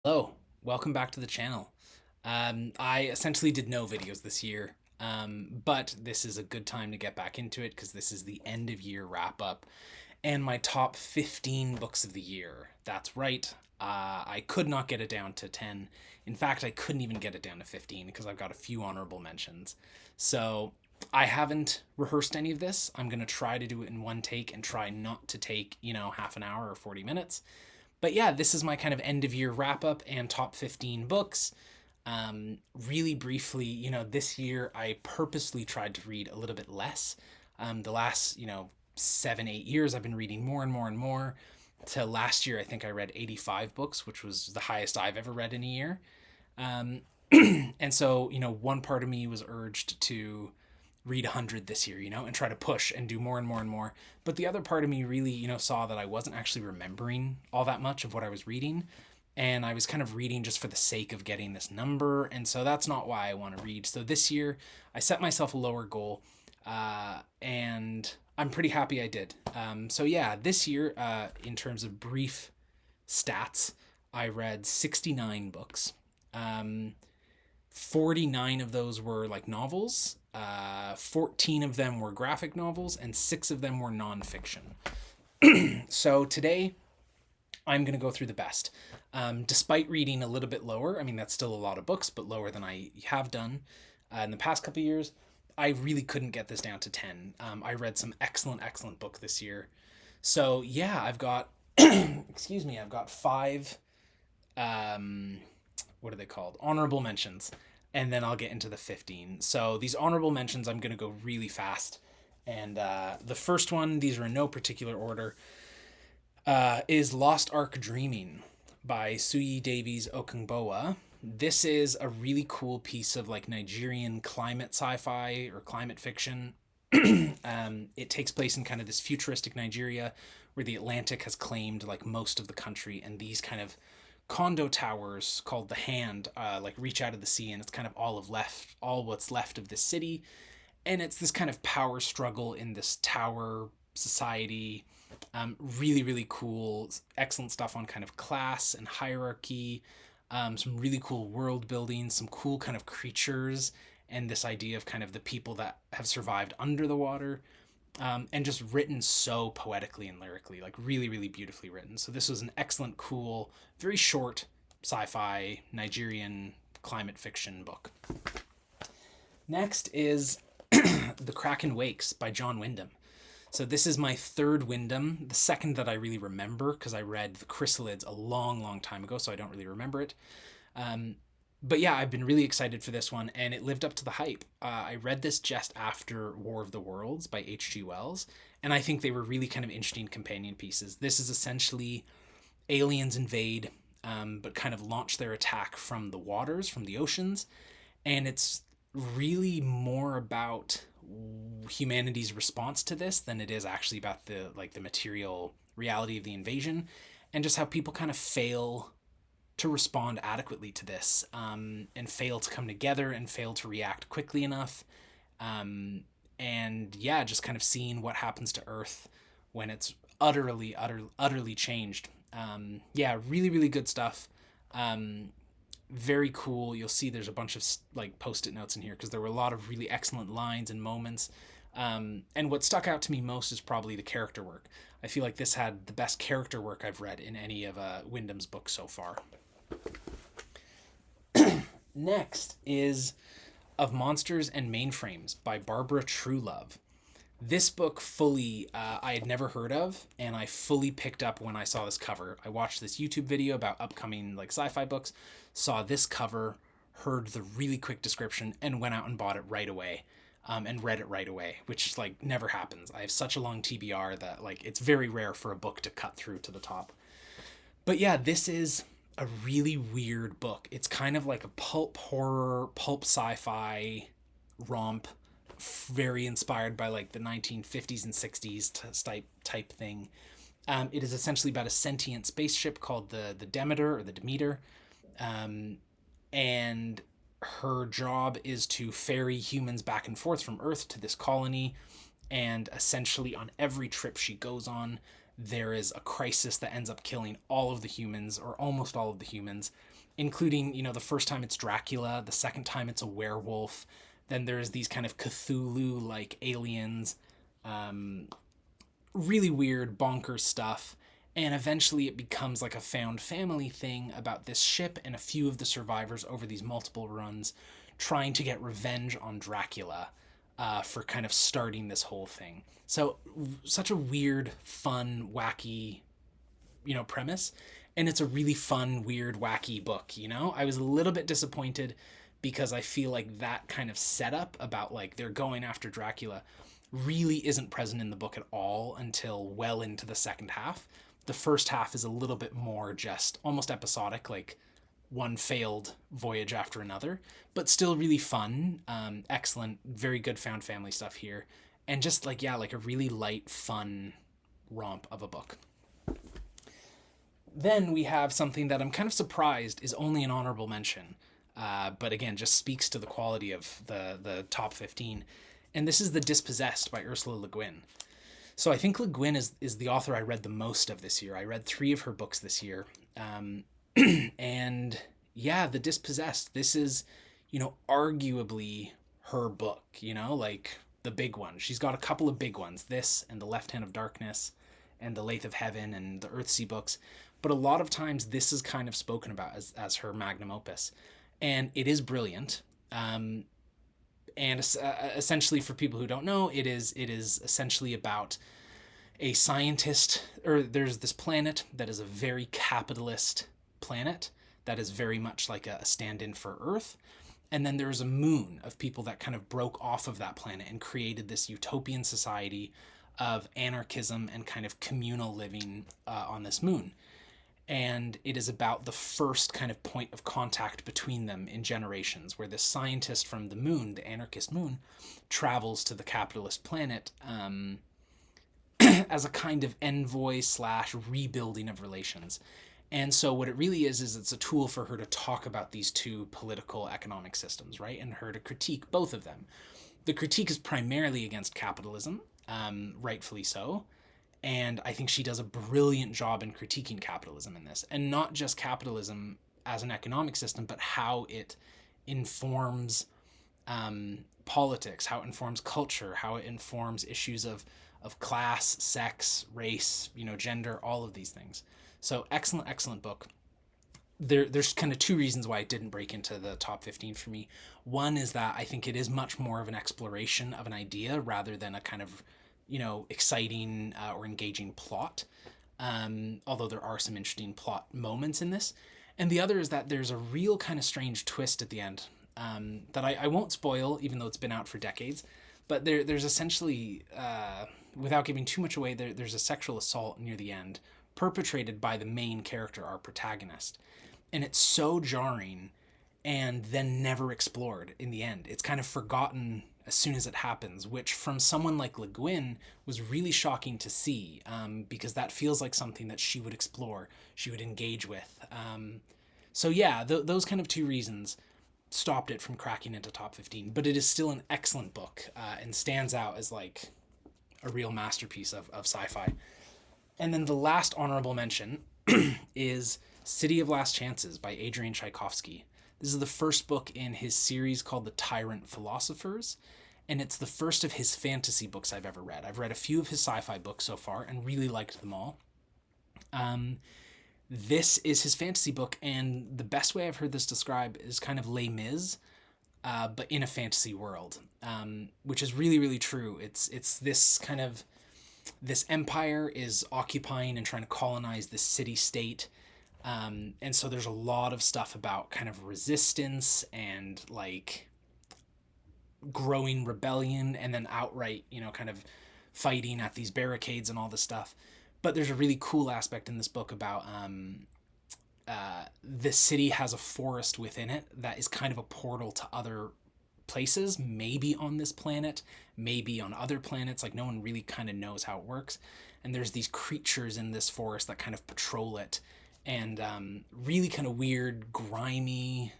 Hello, welcome back to the channel. I essentially did no videos this year, but this is a good time to get back into it because this is the end of year wrap up and my top 15 books of the year. That's right, I could not get it down to 10. In fact, I couldn't even get it down to 15 because I've got a few honorable mentions. So I haven't rehearsed any of this. I'm going to try to do it in one take and try not to take, half an hour or 40 minutes. But yeah, this is my kind of end of year wrap up and top 15 books. Really briefly, this year I purposely tried to read a little bit less. The last, 7, 8 years, I've been reading more and more and more. To last year, I think I read 85 books, which was the highest I've ever read in a year. Um, and so, one part of me was urged to read 100 this year, and try to push and do more and more and more. But the other part of me really, saw that I wasn't actually remembering all that much of what I was reading. And I was kind of reading just for the sake of getting this number. And so that's not why I want to read. So this year, I set myself a lower goal. And I'm pretty happy I did. So yeah, this year, in terms of brief stats, I read 69 books. Um, 49 of those were like novels, 14 of them were graphic novels, and 6 of them were nonfiction. So today, I'm going to go through the best. Despite reading a little bit lower, I mean, that's still a lot of books, but lower than I have done in the past couple of years, I really couldn't get this down to 10. I read some excellent book this year. So yeah, I've got, excuse me, I've got 5, um, what are they called? Honorable mentions. And then I'll get into the 15. So these honorable mentions, I'm going to go really fast. And the first one, these are in no particular order, is Lost Ark Dreaming by Suyi Davies Okungbowa. This is a really cool piece of like Nigerian climate sci-fi or climate fiction. It takes place in kind of this futuristic Nigeria where the Atlantic has claimed like most of the country, and these kind of condo towers called the Hand like reach out of the sea, and it's kind of all what's left of this city. And it's this kind of power struggle in this tower society. Really cool, excellent stuff on kind of class and hierarchy. Some really cool world building, some cool kind of creatures, and this idea of kind of the people that have survived under the water. And just written so poetically and lyrically, like really beautifully written. So this was an excellent, cool, very short sci-fi Nigerian climate fiction book. Next is The Kraken Wakes by John Wyndham. So this is my third Wyndham, the second that I really remember because I read The Chrysalids a long time ago, so I don't really remember it. But yeah, I've been really excited for this one, and it lived up to the hype. I read this just after War of the Worlds by H.G. Wells, and I think they were really kind of interesting companion pieces. This is essentially aliens invade, but kind of launch their attack from the waters, from the oceans, and it's really more about humanity's response to this than it is actually about the material reality of the invasion, and just how people kind of fail to respond adequately to this, and fail to come together and fail to react quickly enough. And yeah, just kind of seeing what happens to Earth when it's utterly changed. Yeah, really good stuff. Very cool. You'll see there's a bunch of like post-it notes in here because there were a lot of really excellent lines and moments. And what stuck out to me most is probably the character work. I feel like this had the best character work I've read in any of Wyndham's books so far. Next is Of Monsters and Mainframes by Barbara Truelove. This book fully, I had never heard of, and I fully picked up when I saw this cover. I watched this YouTube video about upcoming like sci-fi books, saw this cover, heard the really quick description, and went out and bought it right away, and read it right away, which like never happens. I have such a long TBR that like it's very rare for a book to cut through to the top. But yeah, this is a really weird book. It's kind of like a pulp horror, pulp sci-fi romp, very inspired by like the 1950s and 60s type thing. It is essentially about a sentient spaceship called the Demeter or the Demeter, and her job is to ferry humans back and forth from Earth to this colony. And essentially, on every trip she goes on, there is a crisis that ends up killing all of the humans, or almost all of the humans, including, the first time it's Dracula, the second time it's a werewolf. Then there's these kind of Cthulhu like aliens, really weird, bonkers stuff. And eventually it becomes like a found family thing about this ship and a few of the survivors over these multiple runs trying to get revenge on Dracula for kind of starting this whole thing. So, such a weird, fun, wacky, premise. And it's a really fun, weird, wacky book. I was a little bit disappointed because I feel like that kind of setup about like they're going after Dracula really isn't present in the book at all until well into the second half. The first half is a little bit more just almost episodic, like one failed voyage after another, but still really fun. Excellent, very good found family stuff here. And just like, yeah, like a really light, fun romp of a book. Then we have something that I'm kind of surprised is only an honorable mention, but again, just speaks to the quality of the top 15. And this is The Dispossessed by Ursula Le Guin. So I think Le Guin is the author I read the most of this year. I read 3 of her books this year. And yeah, The Dispossessed, this is, arguably her book, like the big one. She's got a couple of big ones, this and The Left Hand of Darkness and The Lathe of Heaven and the Earthsea books. But a lot of times this is kind of spoken about as her magnum opus. And it is brilliant. And essentially, for people who don't know, it is essentially about a scientist, or there's this planet that is a very capitalist planet that is very much like a stand-in for Earth. And then there's a moon of people that kind of broke off of that planet and created this utopian society of anarchism and kind of communal living on this moon. And it is about the first kind of point of contact between them in generations, where this scientist from the moon, the anarchist moon, travels to the capitalist planet as a kind of envoy / rebuilding of relations. And so what it really is it's a tool for her to talk about these two political economic systems, right? And her to critique both of them. The critique is primarily against capitalism, rightfully so. And I think she does a brilliant job in critiquing capitalism in this. And not just capitalism as an economic system, but how it informs politics, how it informs culture, how it informs issues of class, sex, race, gender, all of these things. So excellent book. There's kind of 2 reasons why it didn't break into the top 15 for me. One is that I think it is much more of an exploration of an idea rather than a kind of exciting or engaging plot, although there are some interesting plot moments in this. And the other is that there's a real kind of strange twist at the end that I won't spoil, even though it's been out for decades. But there's essentially, without giving too much away, there's a sexual assault near the end perpetrated by the main character, our protagonist. And it's so jarring and then never explored in the end. It's kind of forgotten as soon as it happens, which from someone like Le Guin was really shocking to see, because that feels like something that she would explore, she would engage with. So yeah, those kind of 2 reasons stopped it from cracking into top 15, but it is still an excellent book and stands out as like a real masterpiece of sci-fi. And then the last honorable mention is City of Last Chances by Adrian Tchaikovsky. This is the first book in his series called The Tyrant Philosophers, and it's the first of his fantasy books I've ever read. I've read a few of his sci-fi books so far and really liked them all. This is his fantasy book, and the best way I've heard this described is kind of Les Mis, but in a fantasy world, which is really, really true. It's this kind of, this empire is occupying and trying to colonize this city-state. And so there's a lot of stuff about kind of resistance and like growing rebellion and then outright, kind of fighting at these barricades and all this stuff. But there's a really cool aspect in this book about the city has a forest within it that is kind of a portal to other places, maybe on this planet, maybe on other planets. Like no one really kind of knows how it works. And there's these creatures in this forest that kind of patrol it. And really kind of weird, grimy,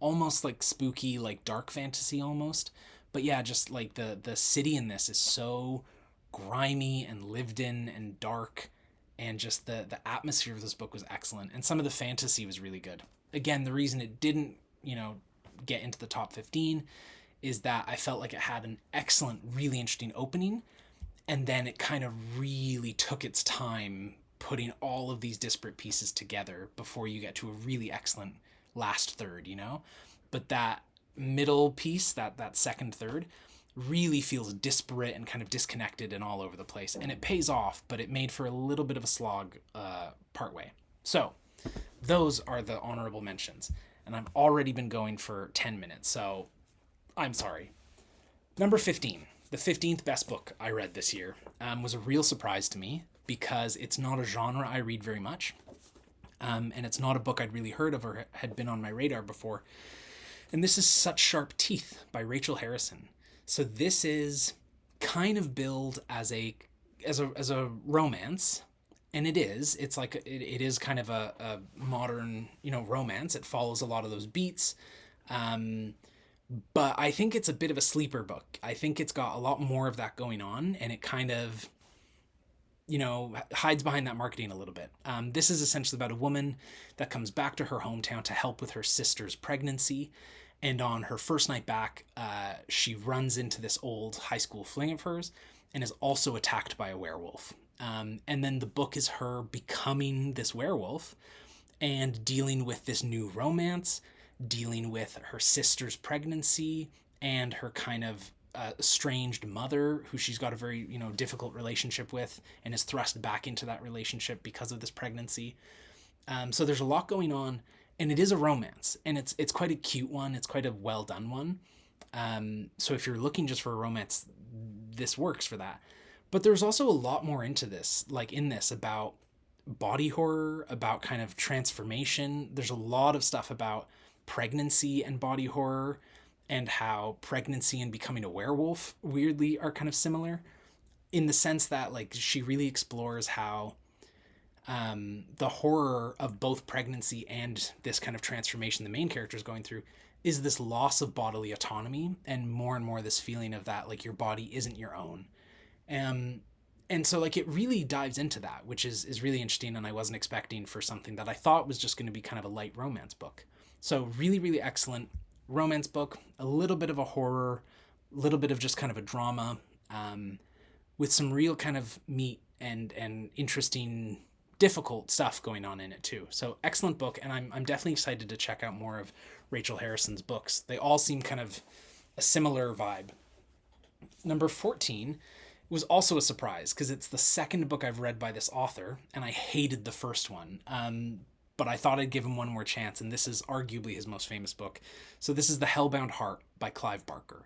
almost like spooky, like dark fantasy almost. But yeah, just like the city in this is so grimy and lived in and dark and just the atmosphere of this book was excellent, and some of the fantasy was really good. Again, the reason it didn't, get into the top 15 is that I felt like it had an excellent, really interesting opening, and then it kind of really took its time putting all of these disparate pieces together before you get to a really excellent last third, But that middle piece, that second third, really feels disparate and kind of disconnected and all over the place. And it pays off, but it made for a little bit of a slog partway. So those are the honorable mentions. And I've already been going for 10 minutes, so I'm sorry. Number 15, the 15th best book I read this year, was a real surprise to me because it's not a genre I read very much. And it's not a book I'd really heard of or had been on my radar before. And this is Such Sharp Teeth by Rachel Harrison. So this is kind of billed as a romance, and it is. It's like it is kind of a modern romance. It follows a lot of those beats, but I think it's a bit of a sleeper book. I think it's got a lot more of that going on, and it kind of hides behind that marketing a little bit. This is essentially about a woman that comes back to her hometown to help with her sister's pregnancy. And on her first night back, she runs into this old high school fling of hers and is also attacked by a werewolf. And then the book is her becoming this werewolf and dealing with this new romance, dealing with her sister's pregnancy and her kind of estranged mother, who she's got a very difficult relationship with and is thrust back into that relationship because of this pregnancy. So there's a lot going on. And it is a romance, and it's quite a cute one. It's quite a well done one. So if you're looking just for a romance, this works for that. But there's also a lot more into this, like in this, about body horror, about kind of transformation. There's a lot of stuff about pregnancy and body horror, and how pregnancy and becoming a werewolf weirdly are kind of similar, in the sense that like she really explores how the horror of both pregnancy and this kind of transformation the main character is going through is this loss of bodily autonomy, and more this feeling of that, like, your body isn't your own. And so like it really dives into that, which is really interesting, and I wasn't expecting for something that I thought was just going to be kind of a light romance book. So really, really excellent romance book, a little bit of a horror, a little bit of just kind of a drama, with some real kind of meat and interesting, difficult stuff going on in it too. So excellent book, and I'm definitely excited to check out more of Rachel Harrison's books. They all seem kind of a similar vibe. Number 14 was also a surprise because it's the second book I've read by this author, and I hated the first one. But I thought I'd give him one more chance, and this is arguably his most famous book. So this is The Hellbound Heart by Clive Barker.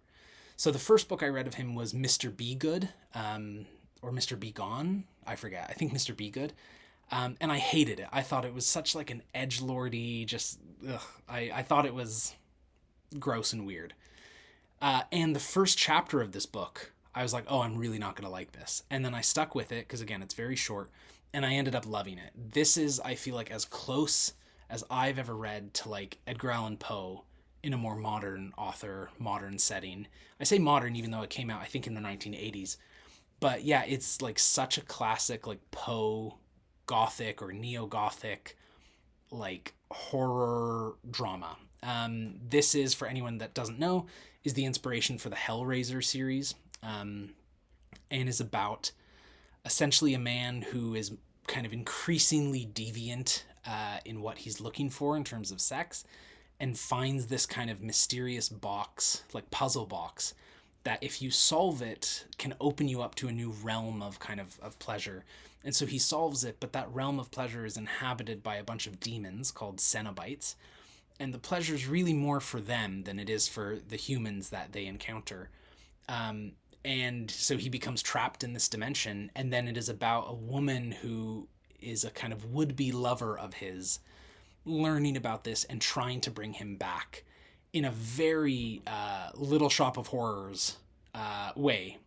So the first book I read of him was Mr. Be Good, or Mr. Be Gone. I forget. I think Mr. Be Good. And I hated it. I thought it was such like an edgelordy, just, ugh. I thought it was gross and weird. And the first chapter of this book, I was like, oh, I'm really not going to like this. And then I stuck with it because, again, it's very short, and I ended up loving it. This is, I feel like, as close as I've ever read to like Edgar Allan Poe in a more modern author, modern setting. I say modern even though it came out, I think, in the 1980s. But yeah, it's like such a classic like Poe Gothic or neo-Gothic like horror drama. This is, for anyone that doesn't know, is the inspiration for the Hellraiser series, and is about essentially a man who is kind of increasingly deviant in what he's looking for in terms of sex, and finds this kind of mysterious box, like puzzle box, that if you solve it can open you up to a new realm of kind of pleasure. And so he solves it, but that realm of pleasure is inhabited by a bunch of demons called Cenobites, and the pleasure is really more for them than it is for the humans that they encounter. And so he becomes trapped in this dimension, and then it is about a woman who is a kind of would-be lover of his learning about this and trying to bring him back in a very Little Shop of Horrors way.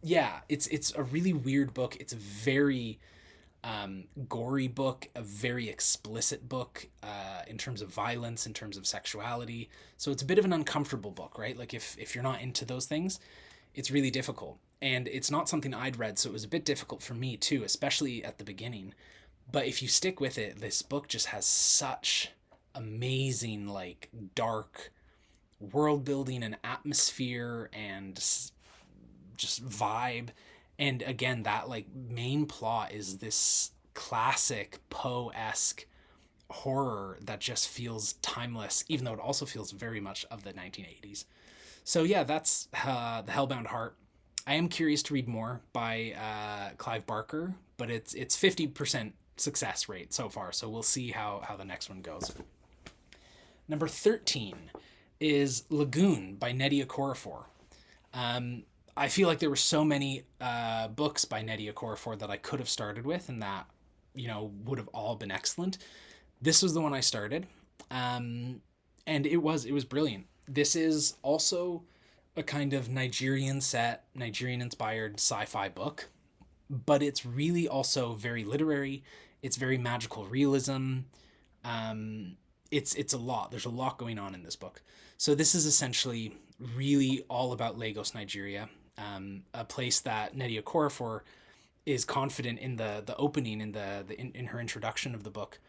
Yeah, it's a really weird book. It's a very gory book, a very explicit book in terms of violence, in terms of sexuality. So it's a bit of an uncomfortable book, right? Like if you're not into those things, it's really difficult. And it's not something I'd read, so it was a bit difficult for me too, especially at the beginning. But if you stick with it, this book just has such amazing, like, dark world building and atmosphere and just vibe. And again, that like main plot is this classic Poe-esque horror that just feels timeless, even though it also feels very much of the 1980s. So yeah, that's the Hellbound Heart. I am curious to read more by Clive Barker, but it's 50% success rate so far. So we'll see how the next one goes. Number 13 is Lagoon by Nnedi Okorafor. I feel like there were so many books by Nnedi Okorafor that I could have started with, and that would have all been excellent. This was the one I started, and it was brilliant. This is also a kind of Nigerian inspired sci-fi book, but it's really also very literary. It's very magical realism. It's a lot. There's a lot going on in this book. So this is essentially really all about Lagos, Nigeria, a place that Nnedi Okorafor is confident in the opening in her introduction of the book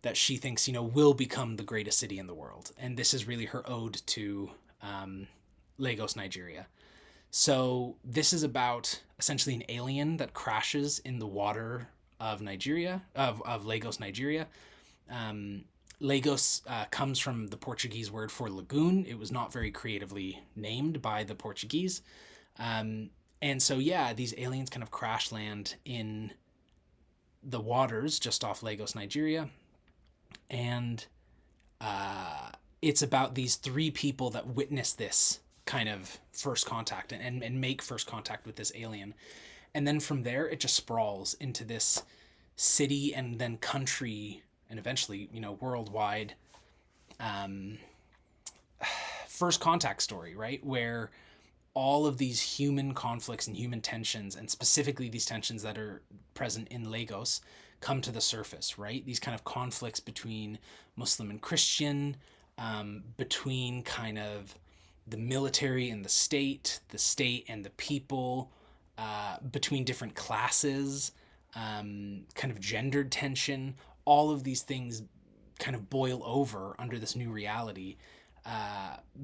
that she thinks will become the greatest city in the world, and this is really her ode to Lagos, Nigeria. So this is about essentially an alien that crashes in the water of Lagos, Nigeria. Lagos comes from the Portuguese word for lagoon. It was not very creatively named by the Portuguese. And so, yeah, these aliens kind of crash land in the waters just off Lagos, Nigeria. And it's about these three people that witness this kind of first contact and make first contact with this alien. And then from there, it just sprawls into this city and then country and eventually, worldwide first contact story, right? Where all of these human conflicts and human tensions, and specifically these tensions that are present in Lagos, come to the surface, right? These kind of conflicts between Muslim and Christian, between kind of the military and the state and the people, between different classes, kind of gendered tension. All of these things kind of boil over under this new reality,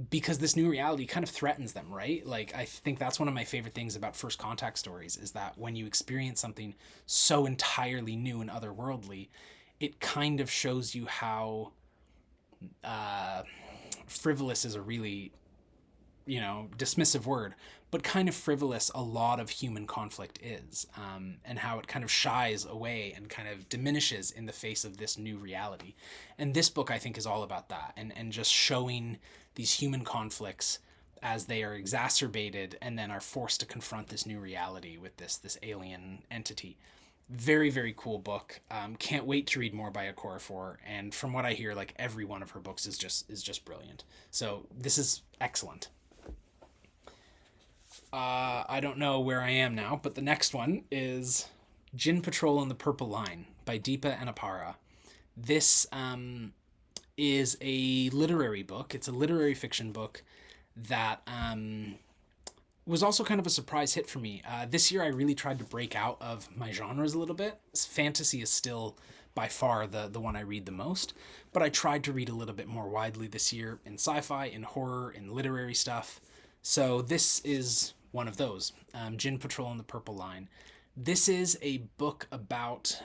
because this new reality kind of threatens them, right? Like, I think that's one of my favorite things about first contact stories, is that when you experience something so entirely new and otherworldly, it kind of shows you how frivolous is a really dismissive word, but kind of frivolous a lot of human conflict is, and how it kind of shies away and kind of diminishes in the face of this new reality. And this book, I think, is all about that, and just showing these human conflicts as they are exacerbated and then are forced to confront this new reality with this alien entity. Very, very cool book. Can't wait to read more by Okorafor, and from what I hear, like, every one of her books is just brilliant. So this is excellent. I don't know where I am now, but the next one is Gin Patrol on the Purple Line by Deepa Anapara. This is a literary book. It's a literary fiction book that was also kind of a surprise hit for me. This year I really tried to break out of my genres a little bit. Fantasy is still by far the one I read the most, but I tried to read a little bit more widely this year in sci-fi, in horror, in literary stuff. So this is one of those, Gin Patrol on the Purple Line. This is a book about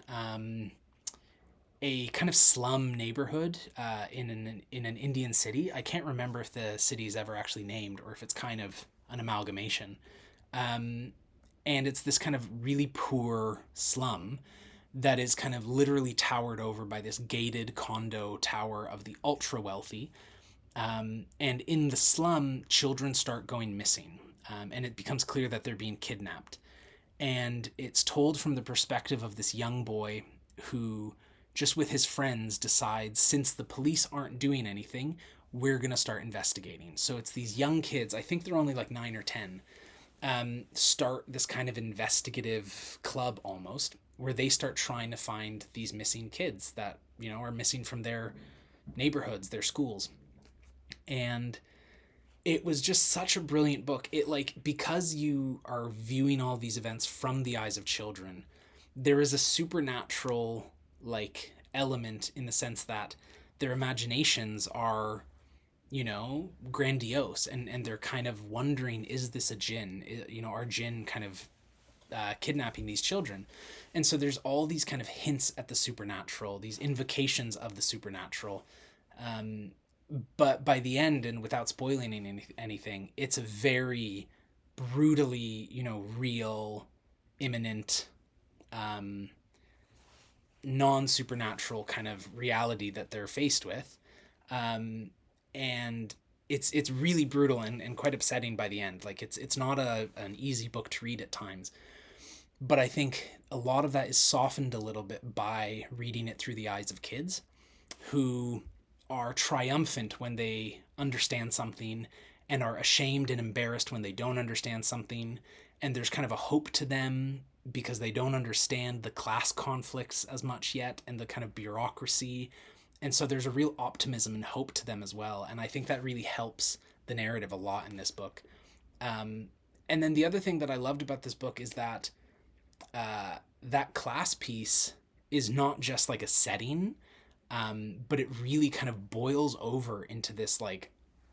a kind of slum neighborhood in an Indian city. I can't remember if the city is ever actually named or if it's kind of an amalgamation. And it's this kind of really poor slum that is kind of literally towered over by this gated condo tower of the ultra wealthy. And in the slum, children start going missing. And it becomes clear that they're being kidnapped. And it's told from the perspective of this young boy who, just with his friends, decides, since the police aren't doing anything, we're going to start investigating. So it's these young kids, I think they're only like 9 or 10, start this kind of investigative club almost, where they start trying to find these missing kids that, are missing from their neighborhoods, their schools. And it was just such a brilliant book. It, like, because you are viewing all these events from the eyes of children, there is a supernatural, like, element in the sense that their imaginations are, grandiose, and they're kind of wondering, is this a jinn? Are jinn kind of kidnapping these children? And so there's all these kind of hints at the supernatural, these invocations of the supernatural. Um, but by the end, and without spoiling anything, it's a very brutally, real, imminent, um, non supernatural kind of reality that they're faced with. Um, and it's really brutal and quite upsetting by the end. Like, it's not an easy book to read at times, but I think a lot of that is softened a little bit by reading it through the eyes of kids who are triumphant when they understand something and are ashamed and embarrassed when they don't understand something. And there's kind of a hope to them because they don't understand the class conflicts as much yet and the kind of bureaucracy. And so there's a real optimism and hope to them as well. And I think that really helps the narrative a lot in this book. Um, and then the other thing that I loved about this book is that that class piece is not just like a setting, but it really kind of boils over into this like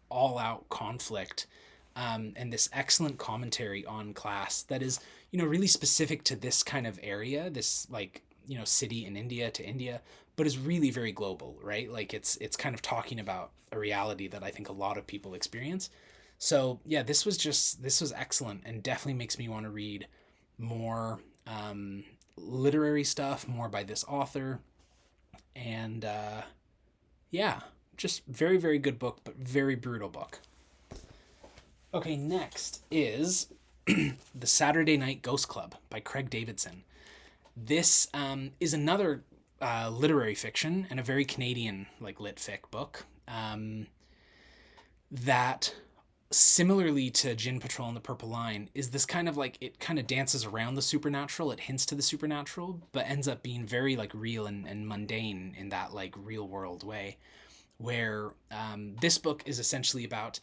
all out conflict, and this excellent commentary on class that is, really specific to this kind of area, this like, city in India to India, but is really very global, right? Like it's kind of talking about a reality that I think a lot of people experience. So yeah, this was excellent and definitely makes me want to read more literary stuff, more by this author. And yeah, just very, very good book, but very brutal book. Okay, next is The Saturday Night Ghost Club by Craig Davidson. This is another literary fiction and a very Canadian like lit fic book, that similarly to Gin Patrol and the Purple Line is this kind of like, it kind of dances around the supernatural, it hints to the supernatural, but ends up being very like real and mundane in that like real world way, where this book is essentially about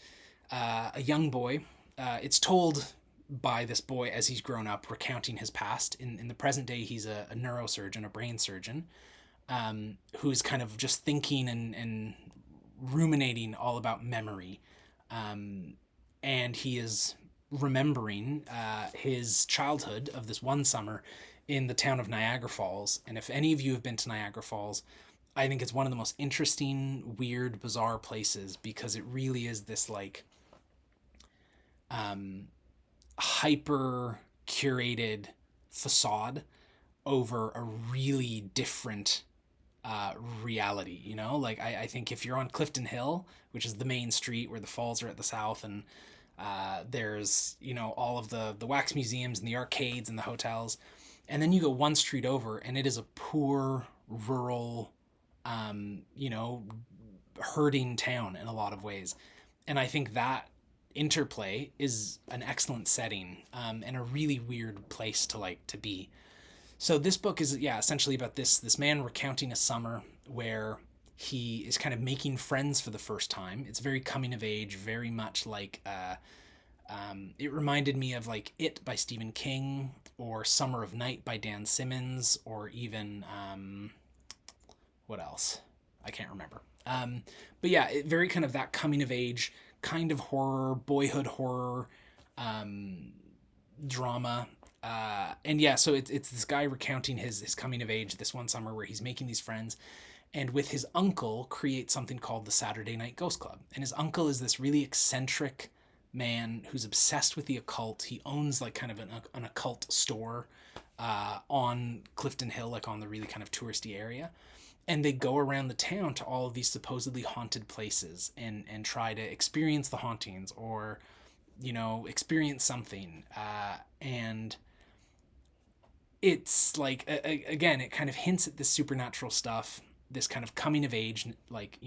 a young boy. It's told by this boy as he's grown up, recounting his past. In the present day, he's a neurosurgeon, a brain surgeon, who's kind of just thinking and ruminating all about memory. And he is remembering his childhood of this one summer in the town of Niagara Falls. And if any of you have been to Niagara Falls, I think it's one of the most interesting, weird, bizarre places because it really is this like hyper curated facade over a really different reality. Like I think if you're on Clifton Hill, which is the main street where the falls are at the south, and there's all of the wax museums and the arcades and the hotels, and then you go one street over and it is a poor rural, herding town in a lot of ways. And I think that interplay is an excellent setting, and a really weird place to be. So this book is, yeah, essentially about this man recounting a summer where he is kind of making friends for the first time. It's very coming of age, very much like it reminded me of like It by Stephen King, or Summer of Night by Dan Simmons, or even what else? I can't remember. But yeah, very kind of that coming of age kind of horror, boyhood horror, drama. And yeah, so it's this guy recounting his coming of age this one summer where he's making these friends, and with his uncle creates something called the Saturday Night Ghost Club. And his uncle is this really eccentric man who's obsessed with the occult. He owns like kind of an occult store on Clifton Hill, like on the really kind of touristy area. And they go around the town to all of these supposedly haunted places and try to experience the hauntings, or experience something. And it's like, again, it kind of hints at this supernatural stuff, this kind of coming of age, like,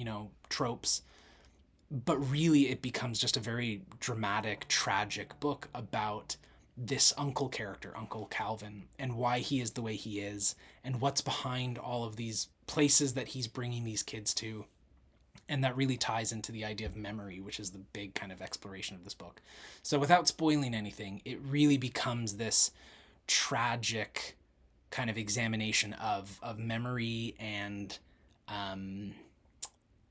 tropes, but really it becomes just a very dramatic, tragic book about this uncle character, Uncle Calvin, and why he is the way he is, and what's behind all of these places that he's bringing these kids to. And that really ties into the idea of memory, which is the big kind of exploration of this book. So without spoiling anything, it really becomes this tragic kind of examination of memory and um,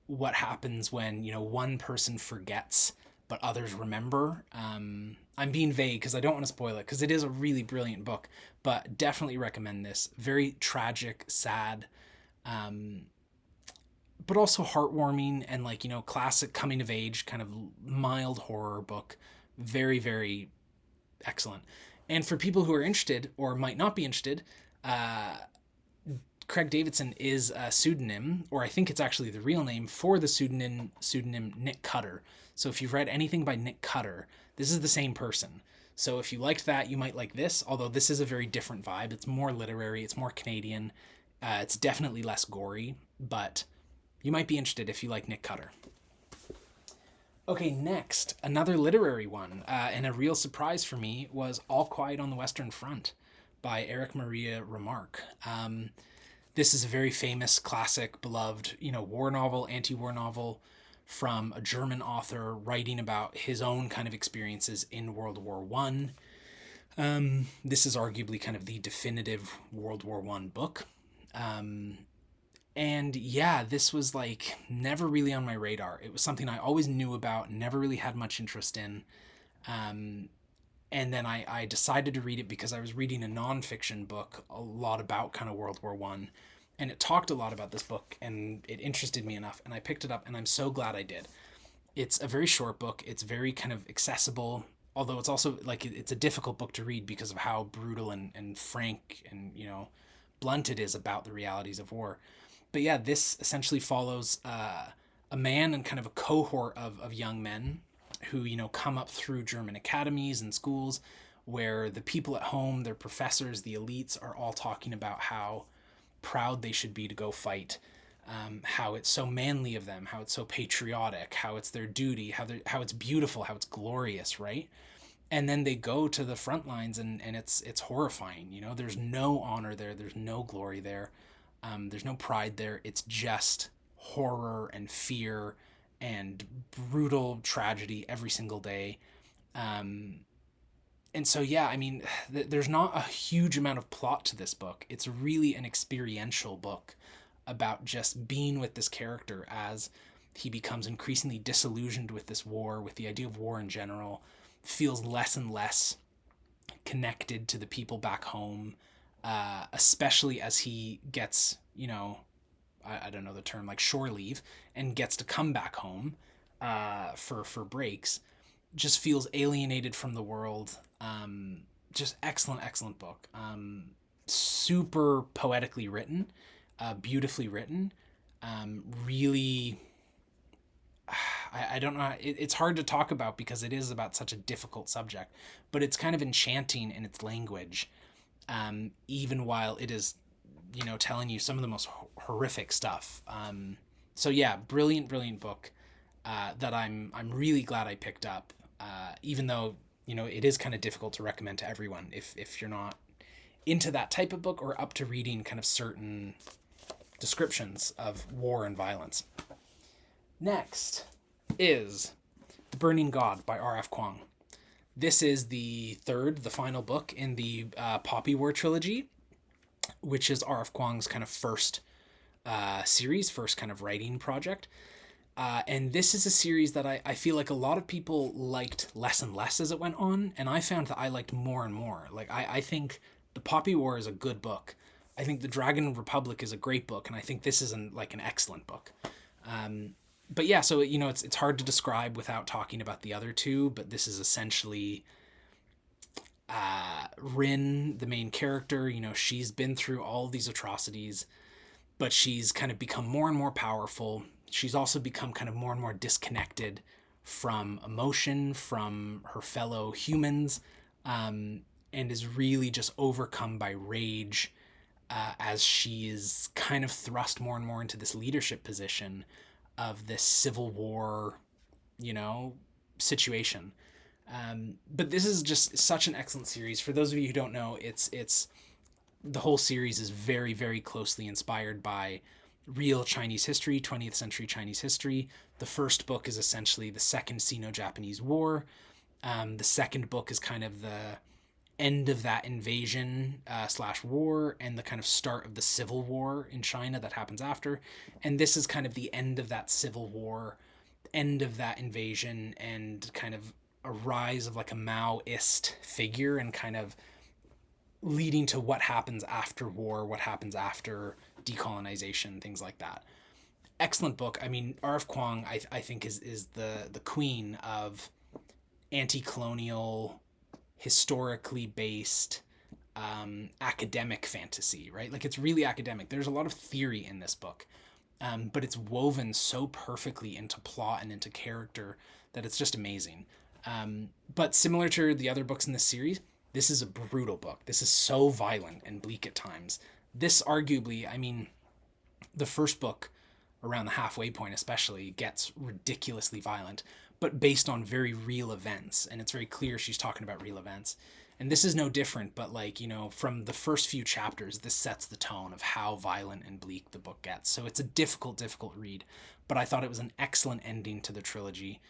what happens when, one person forgets but others remember. I'm being vague because I don't want to spoil it, because it is a really brilliant book, but definitely recommend this. Very tragic, sad, um, but also heartwarming, and like, classic coming of age kind of mild horror book. Very, very excellent. And for people who are interested or might not be interested, uh, Craig Davidson is a pseudonym, or I think it's actually the real name for the pseudonym Nick Cutter. So if you've read anything by Nick Cutter, this is the same person. So if you liked that, you might like this, although this is a very different vibe. It's more literary, it's more Canadian, it's definitely less gory, but you might be interested if you like Nick Cutter. Okay, next, another literary one, and a real surprise for me was All Quiet on the Western Front by Eric Maria Remarque. This is a very famous, classic, beloved, war novel, anti-war novel from a German author writing about his own kind of experiences in World War One. This is arguably kind of the definitive World War One book. And yeah, this was like never really on my radar. It was something I always knew about, never really had much interest in. And then I decided to read it because I was reading a nonfiction book a lot about kind of World War One, and it talked a lot about this book, and it interested me enough, and I picked it up, and I'm so glad I did. It's a very short book. It's very kind of accessible, although it's also like it's a difficult book to read because of how brutal and frank and blunt it is about the realities of war. But yeah, this essentially follows a man and kind of a cohort of young men who come up through German academies and schools, where the people at home, their professors, the elites, are all talking about how proud they should be to go fight, how it's so manly of them, how it's so patriotic, how it's their duty, how it's beautiful, how it's glorious, right? And then they go to the front lines, and it's horrifying. There's no honor there, there's no glory there, there's no pride there. It's just horror and fear and brutal tragedy every single day. And so, yeah, I mean, there's not a huge amount of plot to this book. It's really an experiential book about just being with this character as he becomes increasingly disillusioned with this war, with the idea of war in general, feels less and less connected to the people back home, especially as he gets, I don't know the term, like shore leave, and gets to come back home for breaks. Just feels alienated from the world. Just excellent book. Super poetically written, beautifully written. Really, I don't know. It's hard to talk about because it is about such a difficult subject, but it's kind of enchanting in its language, even while it is, telling you some of the most horrific stuff. So yeah, brilliant book that I'm really glad I picked up, even though it is kind of difficult to recommend to everyone if you're not into that type of book or up to reading kind of certain descriptions of war and violence. Next is The Burning God by R.F. Kuang. This is the final book in the Poppy War trilogy, which is R.F. Kuang's kind of first series, first kind of writing project. And this is a series that I feel like a lot of people liked less and less as it went on, and I found that I liked more and more. Like, I think The Poppy War is a good book. I think The Dragon Republic is a great book, and I think this is an excellent book. But yeah, so it's hard to describe without talking about the other two, but this is essentially Rin, the main character. She's been through all of these atrocities, but she's kind of become more and more powerful. She's also become kind of more and more disconnected from emotion, from her fellow humans, and is really just overcome by rage as she is kind of thrust more and more into this leadership position of this civil war, situation. But this is just such an excellent series. For those of you who don't know, it's the whole series is very, very closely inspired by real Chinese history, 20th century Chinese history. The first book is essentially the Second Sino-Japanese War. The second book is kind of the end of that invasion slash war and the kind of start of the civil war in China that happens after. And this is kind of the end of that civil war, end of that invasion, and kind of a rise of like a Maoist figure and kind of leading to what happens after war, what happens after decolonization, things like that. Excellent book. I mean, R.F. Kuang, I think, is the queen of anti-colonial, historically based academic fantasy, right? Like, it's really academic. There's a lot of theory in this book, but it's woven so perfectly into plot and into character that it's just amazing. But similar to the other books in this series, this is a brutal book. This is so violent and bleak at times. This arguably, I mean, the first book, around the halfway point especially, gets ridiculously violent, but based on very real events. And it's very clear she's talking about real events. And this is no different, but like, you know, from the first few chapters, this sets the tone of how violent and bleak the book gets. So it's a difficult read, but I thought it was an excellent ending to the trilogy.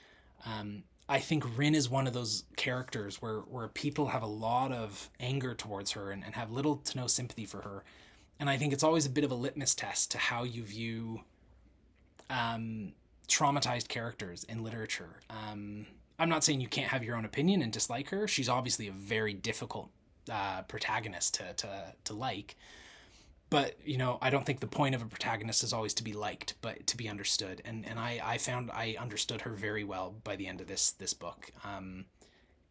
I think Rin is one of those characters where people have a lot of anger towards her and have little to no sympathy for her. And I think it's always a bit of a litmus test to how you view traumatized characters in literature. I'm not saying you can't have your own opinion and dislike her. She's obviously a very difficult protagonist to like. But, you know, I don't think the point of a protagonist is always to be liked, but to be understood. And I found I understood her very well by the end of this book,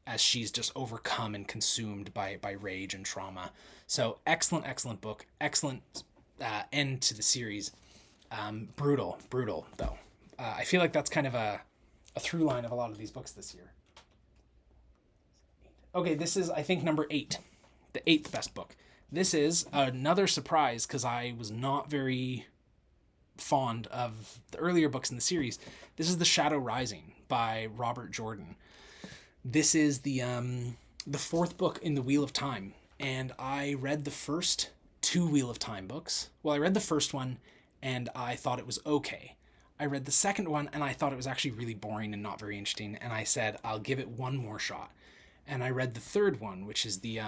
as she's just overcome and consumed by rage and trauma. So excellent book. Excellent end to the series. Brutal, though. I feel like that's kind of a through line of a lot of these books this year. Okay, this is, I think, number 8. The 8th best book. This is another surprise because I was not very fond of the earlier books in the series. This is The Shadow Rising by Robert Jordan. This is the 4th book in the Wheel of Time, and I read the first 2 Wheel of Time books. Well, I read the first one, and I thought it was okay. I read the second one, and I thought it was actually really boring and not very interesting, and I said, I'll give it one more shot. And I read the third one, which is the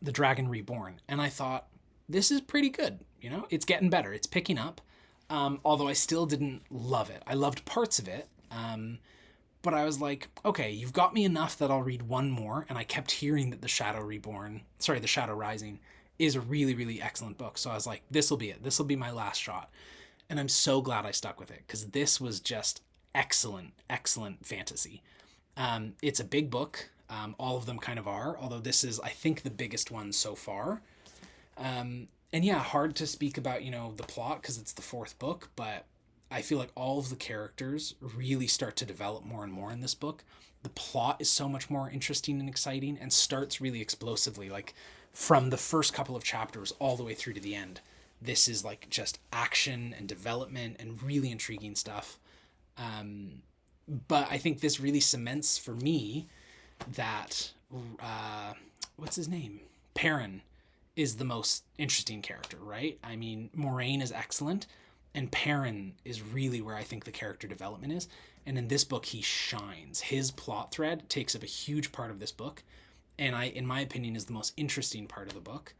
Dragon Reborn, and I thought, this is pretty good. You know, it's getting better. It's picking up, although I still didn't love it. I loved parts of it, but I was like, okay, you've got me enough that I'll read one more, and I kept hearing that The Shadow Rising is a really, really excellent book, so I was like, this will be it. This will be my last shot, and I'm so glad I stuck with it, because this was just excellent fantasy. It's a big book. All of them kind of are, although this is, I think, the biggest one so far. And yeah, hard to speak about, you know, the plot because it's the 4th book, but I feel like all of the characters really start to develop more and more in this book. The plot is so much more interesting and exciting and starts really explosively, like from the first couple of chapters all the way through to the end. This is like just action and development and really intriguing stuff. But I think this really cements for me that what's his name? Perrin is the most interesting character, right? I mean, Moraine is excellent, and Perrin is really where I think the character development is. And in this book, he shines. His plot thread takes up a huge part of this book, and in my opinion, is the most interesting part of the book.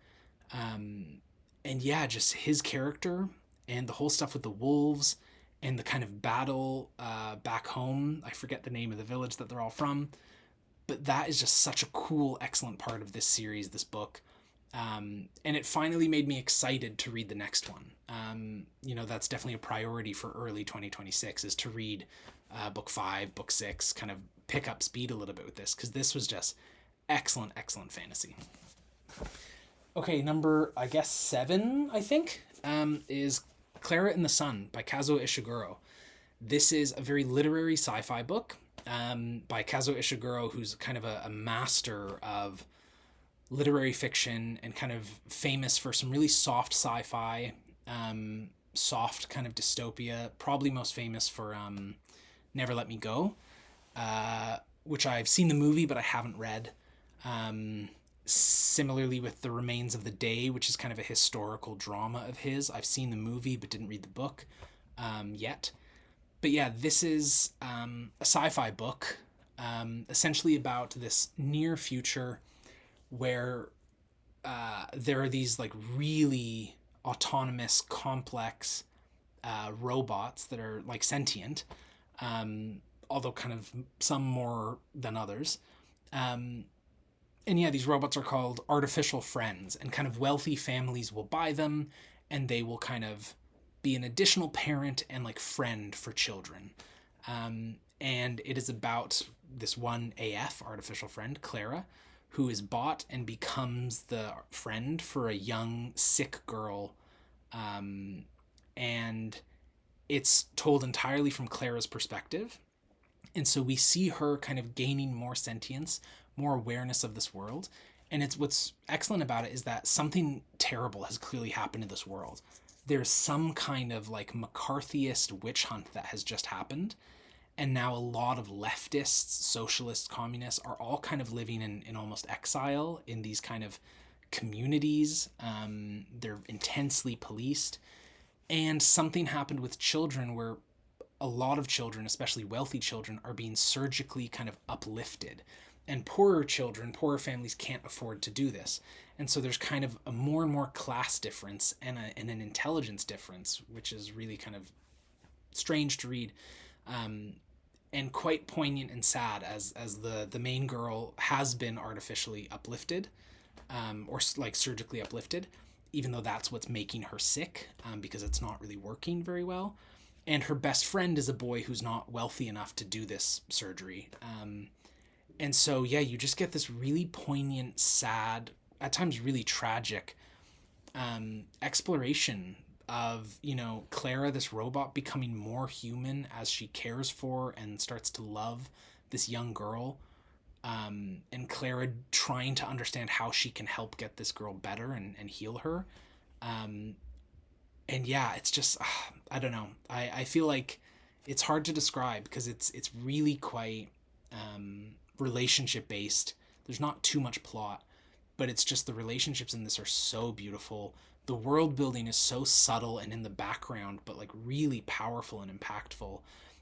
And yeah, just his character and the whole stuff with the wolves and the kind of battle back home. I forget the name of the village that they're all from. But that is just such a cool, excellent part of this series, this book. And it finally made me excited to read the next one. You know, that's definitely a priority for early 2026 is to read book 5, book 6, kind of pick up speed a little bit with this, because this was just excellent fantasy. Okay, number, I guess, 7, I think, is Clara in the Sun by Kazuo Ishiguro. This is a very literary sci-fi book. By Kazuo Ishiguro, who's kind of a master of literary fiction and kind of famous for some really soft sci-fi, soft kind of dystopia, probably most famous for Never Let Me Go, which I've seen the movie, but I haven't read. Similarly with The Remains of the Day, which is kind of a historical drama of his. I've seen the movie but didn't read the book yet. But yeah, this is a sci-fi book, essentially about this near future where there are these like really autonomous, complex robots that are like sentient, although kind of some more than others. Um, and yeah, these robots are called artificial friends, and kind of wealthy families will buy them, and they will kind of be an additional parent and like friend for children. And it is about this one AF artificial friend, Clara, who is bought and becomes the friend for a young sick girl. And it's told entirely from Clara's perspective. And so we see her kind of gaining more sentience, more awareness of this world. And it's what's excellent about it is that something terrible has clearly happened in this world. There's some kind of like McCarthyist witch hunt that has just happened. And now a lot of leftists, socialists, communists are all kind of living in almost exile in these kind of communities. They're intensely policed. And something happened with children where a lot of children, especially wealthy children, are being surgically kind of uplifted. And poorer children, poorer families can't afford to do this. And so there's kind of a more and more class difference and an intelligence difference, which is really kind of strange to read. And quite poignant and sad as the main girl has been artificially uplifted, or like surgically uplifted, even though that's what's making her sick, because it's not really working very well. And her best friend is a boy who's not wealthy enough to do this surgery. And so, yeah, you just get this really poignant, sad, at times really tragic exploration of, you know, Clara, this robot, becoming more human as she cares for and starts to love this young girl. And Clara trying to understand how she can help get this girl better and heal her. And yeah, it's just, I don't know. I feel like it's hard to describe because it's really quite relationship based. There's not too much plot, but it's just the relationships in this are so beautiful. The world building is so subtle and in the background, but like really powerful and impactful.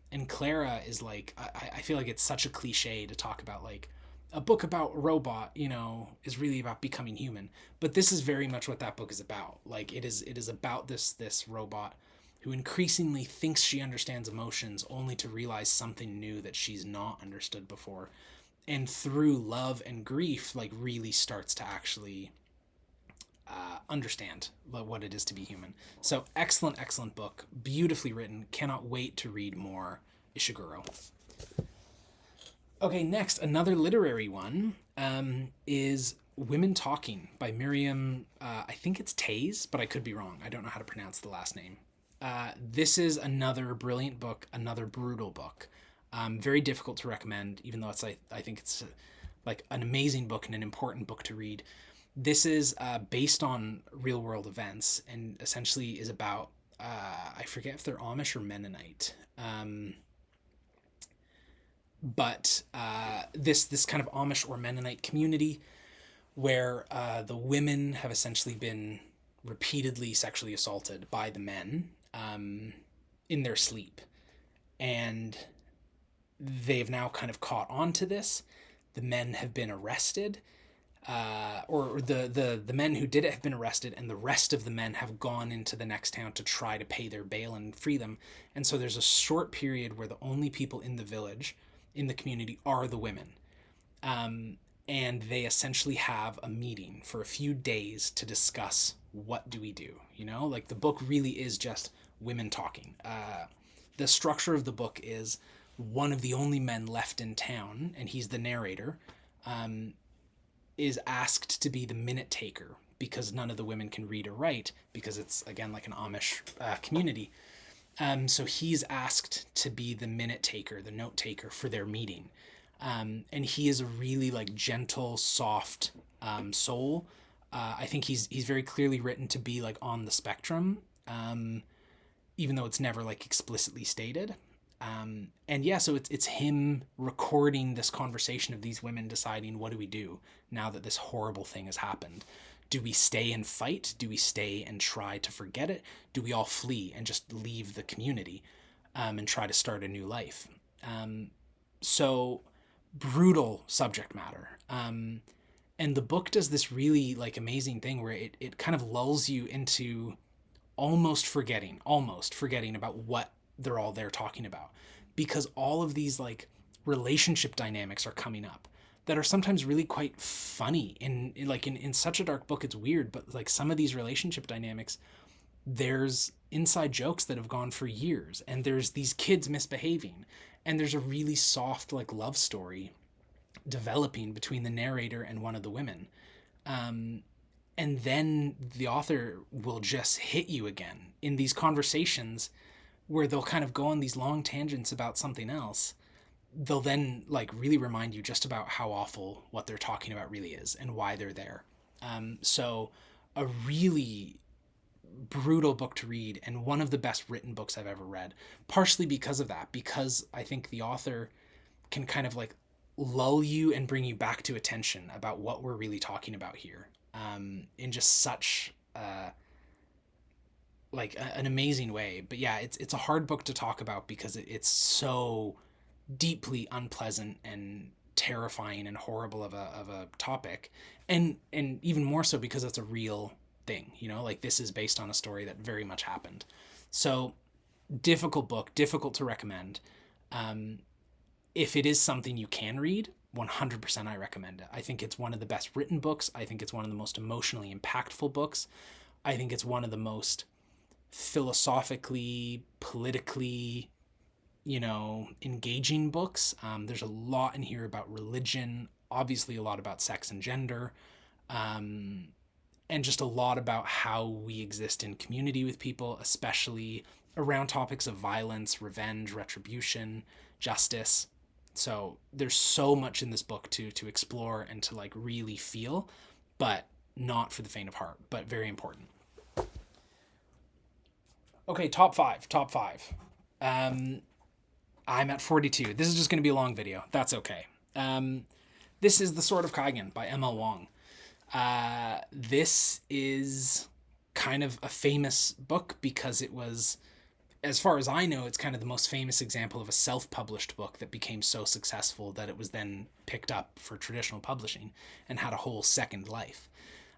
And Clara is like, I feel like it's such a cliche to talk about like a book about a robot, you know, is really about becoming human. But this is very much what that book is about. Like it is about this robot who increasingly thinks she understands emotions only to realize something new that she's not understood before. And through love and grief, like really starts to actually understand what it is to be human. So excellent book, beautifully written. Cannot wait to read more Ishiguro. Okay, next, another literary one is Women Talking by Miriam, I think it's Tays, but I could be wrong. I don't know how to pronounce the last name. This is another brilliant book, another brutal book. Very difficult to recommend, even though I think it's like an amazing book and an important book to read. This is based on real world events and essentially is about, I forget if they're Amish or Mennonite. But this kind of Amish or Mennonite community where the women have essentially been repeatedly sexually assaulted by the men in their sleep. And they've now kind of caught on to this. The men have been arrested, or the men who did it have been arrested, and the rest of the men have gone into the next town to try to pay their bail and free them. And so there's a short period where the only people in the village, in the community, are the women. And they essentially have a meeting for a few days to discuss what do we do. You know, like the book really is just women talking. The structure of the book is one of the only men left in town, and he's the narrator, is asked to be the minute taker because none of the women can read or write because it's, again, like an Amish community. So he's asked to be the minute taker, the note taker for their meeting. And he is a really like gentle, soft soul. I think he's very clearly written to be like on the spectrum, even though it's never like explicitly stated. And yeah, so it's him recording this conversation of these women deciding, what do we do now that this horrible thing has happened? Do we stay and fight? Do we stay and try to forget it? Do we all flee and just leave the community, and try to start a new life? So brutal subject matter. And the book does this really like amazing thing where it kind of lulls you into almost forgetting about what they're all there talking about, because all of these like relationship dynamics are coming up that are sometimes really quite funny in such a dark book. It's weird, but like some of these relationship dynamics, there's inside jokes that have gone for years, and there's these kids misbehaving, and there's a really soft like love story developing between the narrator and one of the women. And then the author will just hit you again in these conversations where they'll kind of go on these long tangents about something else. They'll then like really remind you just about how awful what they're talking about really is and why they're there. So a really brutal book to read, and one of the best written books I've ever read, partially because of that, because I think the author can kind of like lull you and bring you back to attention about what we're really talking about here, in just such an amazing way. But yeah, it's a hard book to talk about because it's so deeply unpleasant and terrifying and horrible of a topic, and even more so because it's a real thing. Like this is based on a story that very much happened. So difficult book, difficult to recommend. If it is something you can read, 100% I recommend it. I think it's one of the best written books. I think it's one of the most emotionally impactful books. I think it's one of the most philosophically, politically, engaging books. There's a lot in here about religion, obviously a lot about sex and gender, and just a lot about how we exist in community with people, especially around topics of violence, revenge, retribution, justice. So there's so much in this book to explore and to like really feel, but not for the faint of heart, but very important. Okay, top five. I'm at 42. This is just going to be a long video. That's okay. This is The Sword of Kaigen by M.L. Wong. This is kind of a famous book because it was, as far as I know, it's kind of the most famous example of a self-published book that became so successful that it was then picked up for traditional publishing and had a whole second life.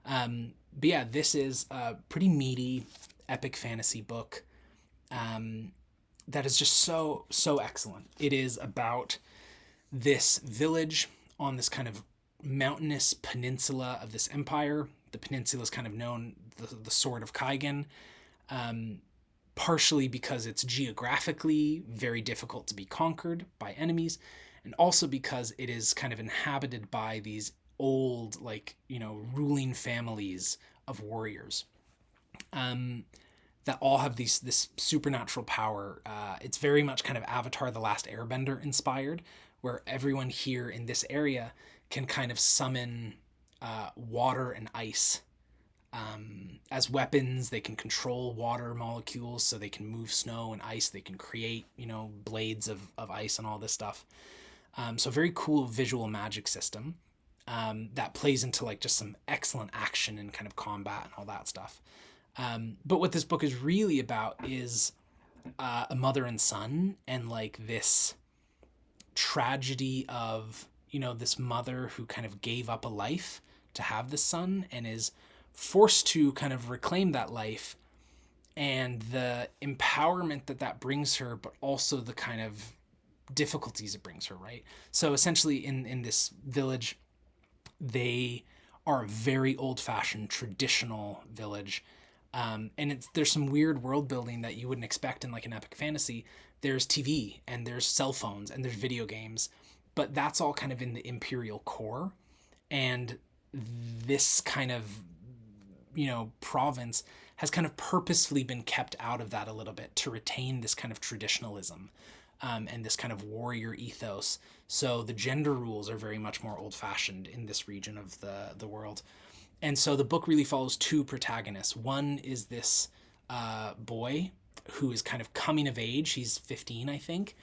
But yeah, this is a pretty meaty, epic fantasy book that is just so excellent. It is about this village on this kind of mountainous peninsula of this empire. The peninsula is kind of known the Sword of Kaigen, partially because it's geographically very difficult to be conquered by enemies, and also because it is kind of inhabited by these old, ruling families of warriors that all have this supernatural power. It's very much kind of Avatar: The Last Airbender inspired, where everyone here in this area can kind of summon water and ice as weapons. They can control water molecules, so they can move snow and ice. They can create, blades of ice and all this stuff. So very cool visual magic system that plays into like just some excellent action and kind of combat and all that stuff. But what this book is really about is a mother and son, and like this tragedy of, this mother who kind of gave up a life to have this son and is forced to kind of reclaim that life, and the empowerment that brings her, but also the kind of difficulties it brings her, right? So essentially in this village, they are a very old-fashioned traditional village. And there's some weird world building that you wouldn't expect in like an epic fantasy. There's TV and there's cell phones and there's video games, but that's all kind of in the imperial core. And this kind of, province has kind of purposefully been kept out of that a little bit to retain this kind of traditionalism, and this kind of warrior ethos. So the gender rules are very much more old-fashioned in this region of the world. And so the book really follows two protagonists. One is this boy who is kind of coming of age. He's 15, I think,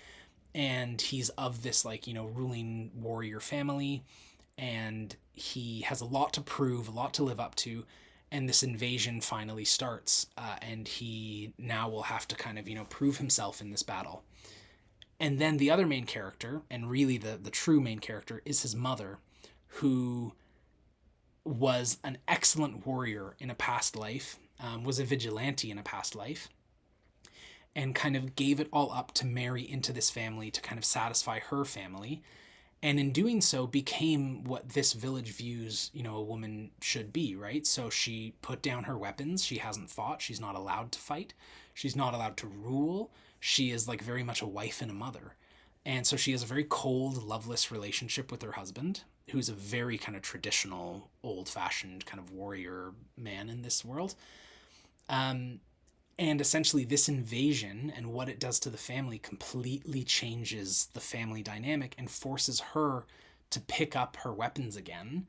and he's of this like, ruling warrior family, and he has a lot to prove, a lot to live up to, and this invasion finally starts, and he now will have to kind of prove himself in this battle. And then the other main character, and really the true main character, is his mother, who was an excellent warrior in a past life, was a vigilante in a past life, and kind of gave it all up to marry into this family to kind of satisfy her family. And in doing so became what this village views, a woman should be, right? So she put down her weapons. She hasn't fought. She's not allowed to fight. She's not allowed to rule. She is like very much a wife and a mother. And so she has a very cold, loveless relationship with her husband, who's a very kind of traditional, old-fashioned kind of warrior man in this world. And essentially this invasion and what it does to the family completely changes the family dynamic and forces her to pick up her weapons again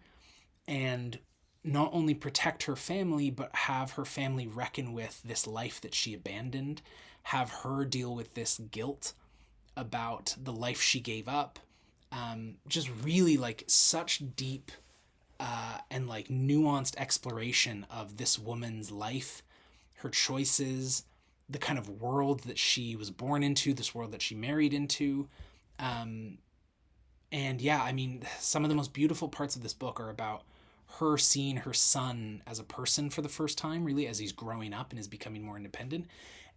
and not only protect her family, but have her family reckon with this life that she abandoned, have her deal with this guilt about the life she gave up. Just really like such deep and like nuanced exploration of this woman's life, her choices, the kind of world that she was born into, this world that she married into. And yeah, I mean, some of the most beautiful parts of this book are about her seeing her son as a person for the first time, really, as he's growing up and is becoming more independent,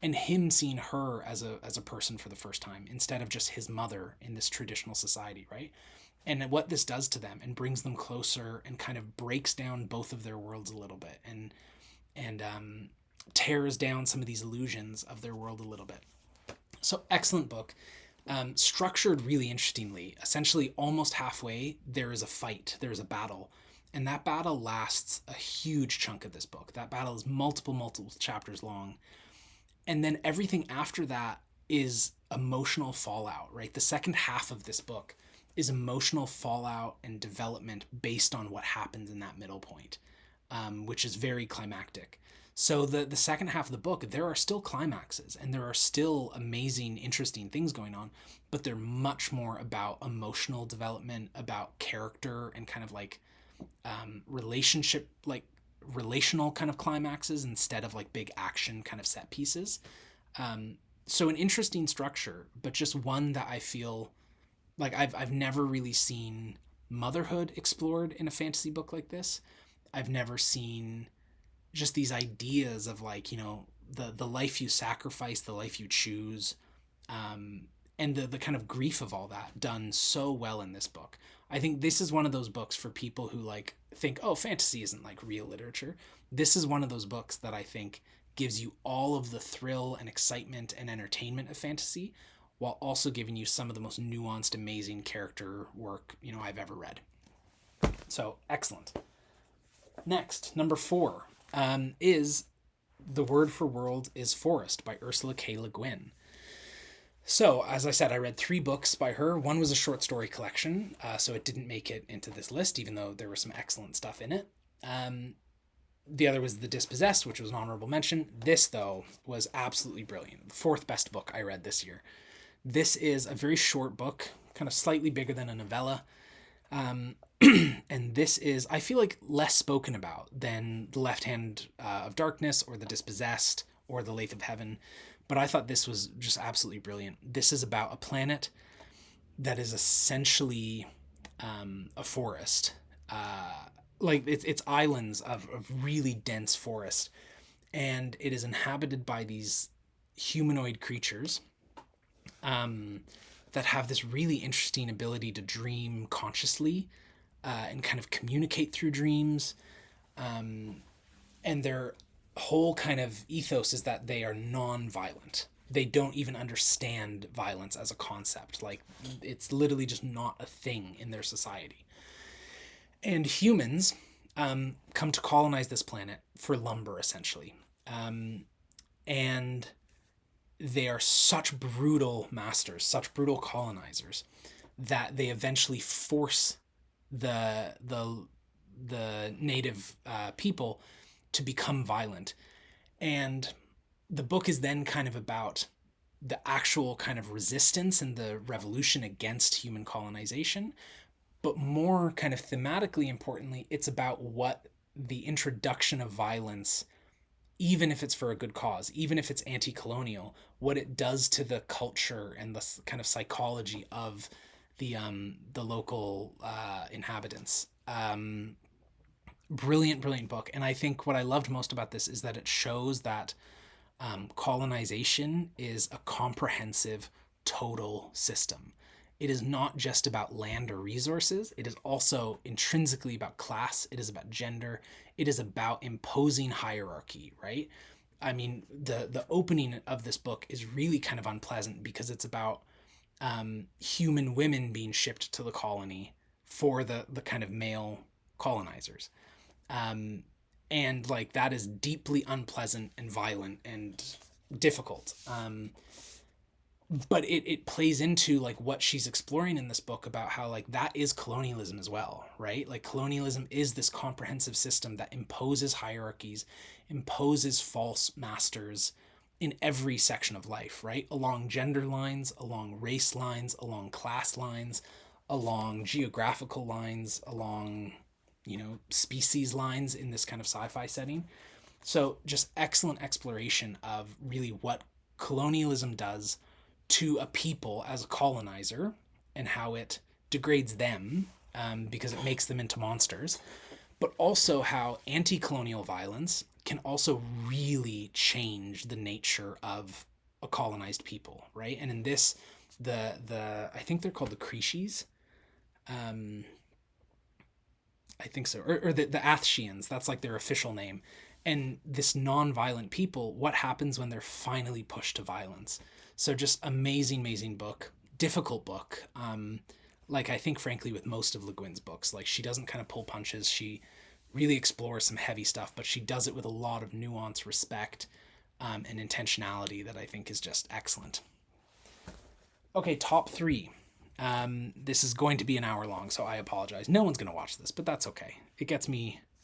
and him seeing her as a person for the first time, instead of just his mother in this traditional society, right? And what this does to them and brings them closer and kind of breaks down both of their worlds a little bit, and tears down some of these illusions of their world a little bit. So excellent book. Structured really interestingly. Essentially almost halfway there is a fight, there is a battle, and that battle lasts a huge chunk of this book. That battle is multiple chapters long, and then everything after that is emotional fallout, right? The second half of this book is emotional fallout and development based on what happens in that middle point, which is very climactic. So the second half of the book, there are still climaxes and there are still amazing, interesting things going on, but they're much more about emotional development, about character, and kind of like relationship, like relational kind of climaxes instead of like big action kind of set pieces. So an interesting structure, but just one that I feel like I've never really seen motherhood explored in a fantasy book like this. I've never seen just these ideas of like, the life you sacrifice, the life you choose, and the kind of grief of all that done so well in this book. I think this is one of those books for people who like think, oh, fantasy isn't like real literature. This is one of those books that I think gives you all of the thrill and excitement and entertainment of fantasy, while also giving you some of the most nuanced, amazing character work, I've ever read. So excellent. Next, number 4, is The Word for World is Forest by Ursula K. Le Guin. So, as I said, I read 3 books by her. One was a short story collection, so it didn't make it into this list, even though there was some excellent stuff in it. The other was The Dispossessed, which was an honorable mention. This, though, was absolutely brilliant. The 4th best book I read this year. This is a very short book, kind of slightly bigger than a novella. And this is, I feel like, less spoken about than The Left Hand of Darkness or The Dispossessed or The Lathe of Heaven. But I thought this was just absolutely brilliant. This is about a planet that is essentially a forest. Like it's islands of really dense forest. And it is inhabited by these humanoid creatures that have this really interesting ability to dream consciously and kind of communicate through dreams. And their whole kind of ethos is that they are non-violent. They don't even understand violence as a concept. Like, it's literally just not a thing in their society. And humans come to colonize this planet for lumber, essentially. And they are such brutal masters, such brutal colonizers, that they eventually force the native people to become violent. And the book is then kind of about the actual kind of resistance and the revolution against human colonization, but more kind of thematically importantly, it's about what the introduction of violence, even if it's for a good cause, even if it's anti-colonial, what it does to the culture and the kind of psychology of the local inhabitants. Brilliant, brilliant book. And I think what I loved most about this is that it shows that colonization is a comprehensive, total system. It is not just about land or resources. It is also intrinsically about class. It is about gender. It is about imposing hierarchy, right? I mean, the opening of this book is really kind of unpleasant because it's about human women being shipped to the colony for the kind of male colonizers. Um, and like that is deeply unpleasant and violent and difficult. But it plays into like what she's exploring in this book about how like that is colonialism as well, right? Like colonialism is this comprehensive system that imposes hierarchies, imposes false masters in every section of life, right? Along gender lines, along race lines, along class lines, along geographical lines, along, species lines in this kind of sci-fi setting. So just excellent exploration of really what colonialism does to a people as a colonizer and how it degrades them, because it makes them into monsters, but also how anti-colonial violence can also really change the nature of a colonized people, right? And in this, the I think they're called the Crecies. Um, I think so, or the Athsheans. That's like their official name. And this non-violent people, what happens when they're finally pushed to violence? So just amazing, amazing book, difficult book. Like I think, frankly, with most of Le Guin's books, like she doesn't kind of pull punches. She really explores some heavy stuff, but she does it with a lot of nuance, respect, and intentionality that I think is just excellent. Okay, top three. This is going to be an hour long, so I apologize. No one's going to watch this, but that's okay. It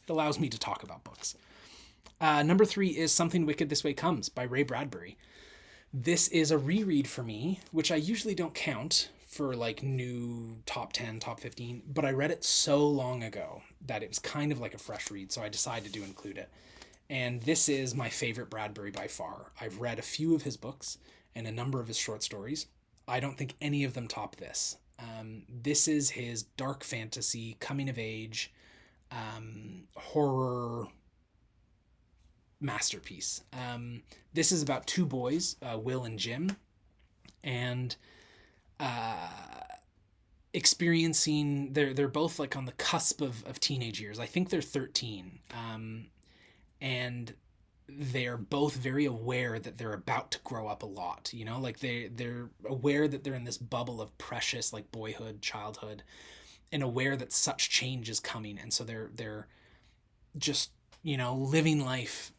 allows me to talk about books. Number three is Something Wicked This Way Comes by Ray Bradbury. This is a reread for me, which I usually don't count for like new top 10, top 15, but I read it so long ago that it was kind of like a fresh read, so I decided to include it. And this is my favorite Bradbury by far. I've read a few of his books and a number of his short stories. I don't think any of them top this. This is his dark fantasy, coming of age, horror masterpiece. This is about two boys, Will and Jim, and experiencing. They're both like on the cusp of teenage years. I think they're 13, and they're both very aware that they're about to grow up a lot. Like they're aware that they're in this bubble of precious like boyhood, childhood, and aware that such change is coming, and so they're just living life,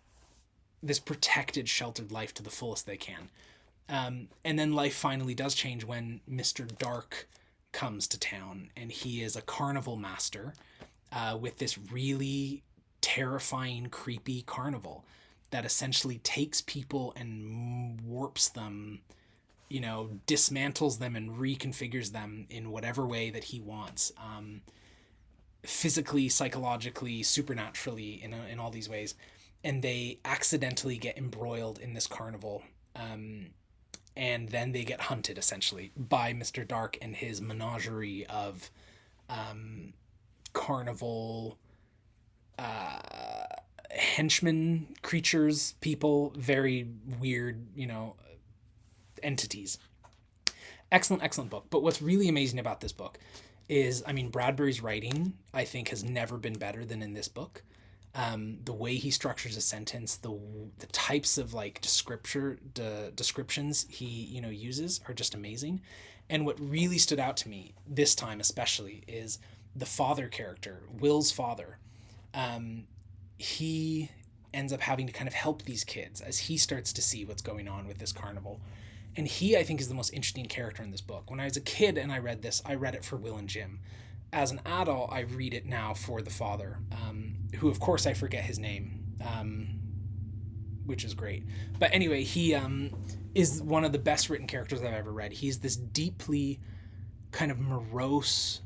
this protected, sheltered life to the fullest they can. And then life finally does change when Mr. Dark comes to town, and he is a carnival master with this really terrifying, creepy carnival that essentially takes people and warps them, dismantles them and reconfigures them in whatever way that he wants. Physically, psychologically, supernaturally, in all these ways. And they accidentally get embroiled in this carnival. And then they get hunted, essentially, by Mr. Dark and his menagerie of carnival henchmen, creatures, people, very weird, entities. Excellent, excellent book. But what's really amazing about this book is, I mean, Bradbury's writing, I think, has never been better than in this book. The way he structures a sentence, the types of like descriptions he uses are just amazing. And what really stood out to me this time especially is the father character, Will's father. He ends up having to kind of help these kids as he starts to see what's going on with this carnival. And he, I think, is the most interesting character in this book. When I was a kid and I read this, I read it for Will and Jim. As an adult, I read it now for the father, who, of course, I forget his name. which is great. But anyway, he is one of the best written characters I've ever read. He's this deeply kind of morose,